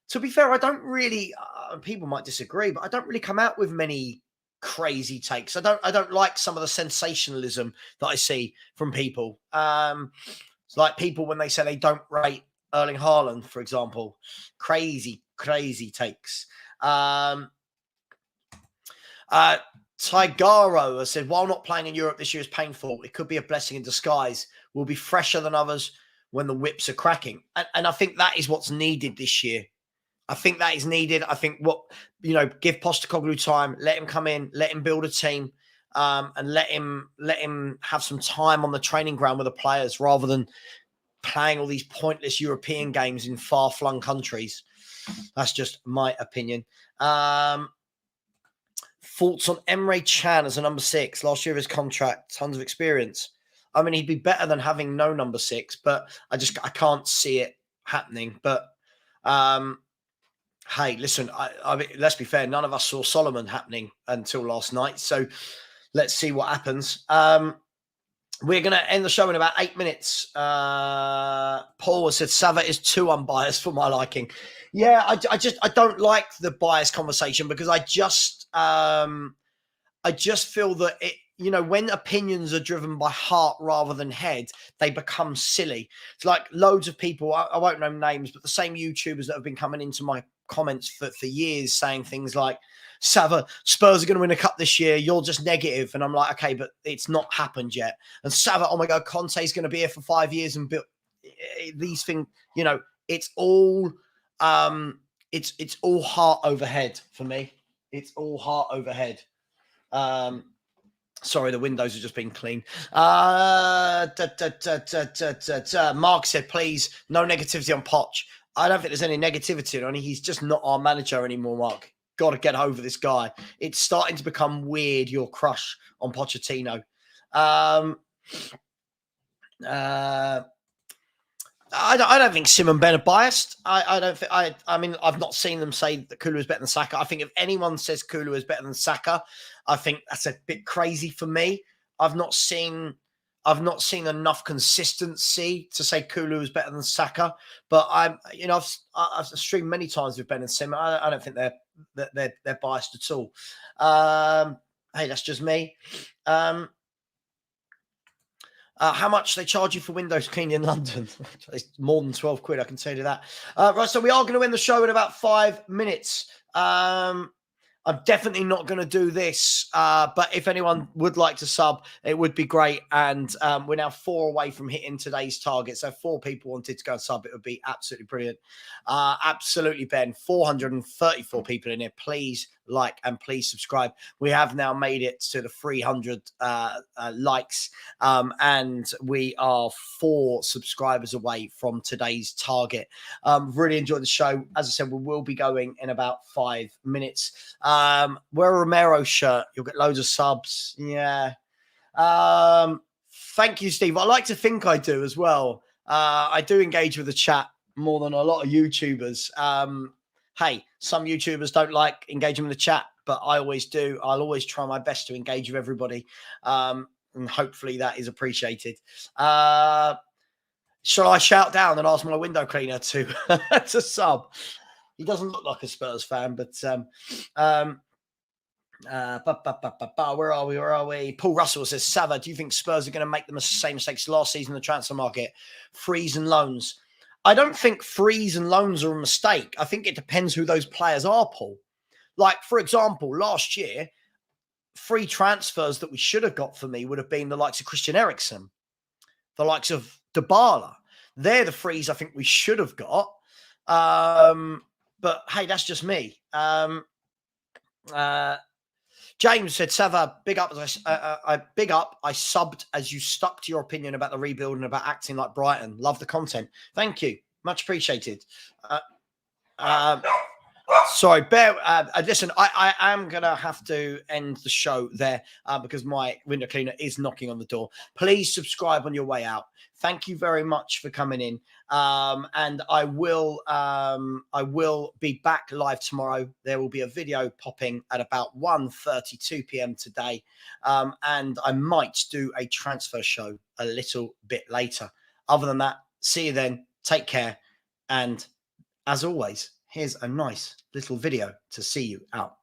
To be fair, I don't really, people might disagree, but I don't really come out with many crazy takes. I don't like some of the sensationalism that I see from people. It's like people when they say they don't rate Erling Haaland, for example. Crazy takes. Tigaro has said, while not playing in Europe this year is painful, it could be a blessing in disguise. We'll be fresher than others when the whips are cracking. And I think that is what's needed this year. I think that is needed. I think give Postecoglou time, let him come in, let him build a team, and let him have some time on the training ground with the players rather than playing all these pointless European games in far-flung countries. That's just my opinion. Thoughts on Emre Can as a number 6? Last year of his contract, tons of experience. I mean, he'd be better than having no number 6, but I can't see it happening. But hey, listen, I mean, let's be fair. None of us saw Solomon happening until last night. So let's see what happens. We're going to end the show in about 8 minutes. Paul has said, Savva is too unbiased for my liking. Yeah, I don't like the bias conversation because I just feel that you know, when opinions are driven by heart rather than head, they become silly. It's like loads of people, I won't name names, but the same YouTubers that have been coming into my comments for years saying things like, Savva, Spurs are going to win a cup this year. You're just negative. And I'm like, okay, but it's not happened yet. And Savva, oh my God, Conte's going to be here for 5 years and build these things, you know, it's all it's all heart over head for me. It's all heart over head. Sorry, the windows have just been cleaned. Mark said, please, no negativity on Poch. I don't think there's any negativity on him. He's just not our manager anymore, Mark. Got to get over this guy. It's starting to become weird, your crush on Pochettino. I don't think Sim and Ben are biased. I don't think. I mean, I've not seen them say that Kulu is better than Saka. I think if anyone says Kulu is better than Saka, I think that's a bit crazy for me. I've not seen enough consistency to say Kulu is better than Saka. But I've streamed many times with Ben and Sim. I don't think they're biased at all. Hey, that's just me. How much they charge you for windows cleaning in London? It's more than 12 quid, I can tell you that. Right, so we are going to end the show in about 5 minutes. I'm definitely not going to do this, but if anyone would like to sub, it would be great. And we're now 4 away from hitting today's target. So 4 people wanted to go and sub. It would be absolutely brilliant. Absolutely, Ben. 434 people in here. Please like and please subscribe. We have now made it to the 300 likes, and we are 4 subscribers away from today's target. Really enjoyed the show. As I said, we will be going in about 5 minutes. Wear a Romero shirt. You'll get loads of subs. Yeah. Thank you, Steve. I like to think I do as well. I do engage with the chat more than a lot of YouTubers. Hey, some YouTubers don't like engaging with the chat, but I always do. I'll always try my best to engage with everybody. And hopefully that is appreciated. Shall I shout down and ask my window cleaner to to sub? He doesn't look like a Spurs fan, but where are we? Where are we? Paul Russell says, Savva, do you think Spurs are going to make the same mistakes last season in the transfer market? Freeze and loans. I don't think freeze and loans are a mistake. I think it depends who those players are, Paul. Like, for example, last year, free transfers that we should have got for me would have been the likes of Christian Eriksen, the likes of Dybala. They're the frees I think we should have got. But hey, that's just me. James said, Savva, big up. Big up. I subbed as you stuck to your opinion about the rebuild and about acting like Brighton. Love the content. Thank you. Much appreciated. Sorry, bear. Listen, I am going to have to end the show there because my window cleaner is knocking on the door. Please subscribe on your way out. Thank you very much for coming in. And I will be back live tomorrow. There will be a video popping at about 1:32 p.m. today. And I might do a transfer show a little bit later. Other than that, see you then. Take care. And as always, here's a nice little video to see you out.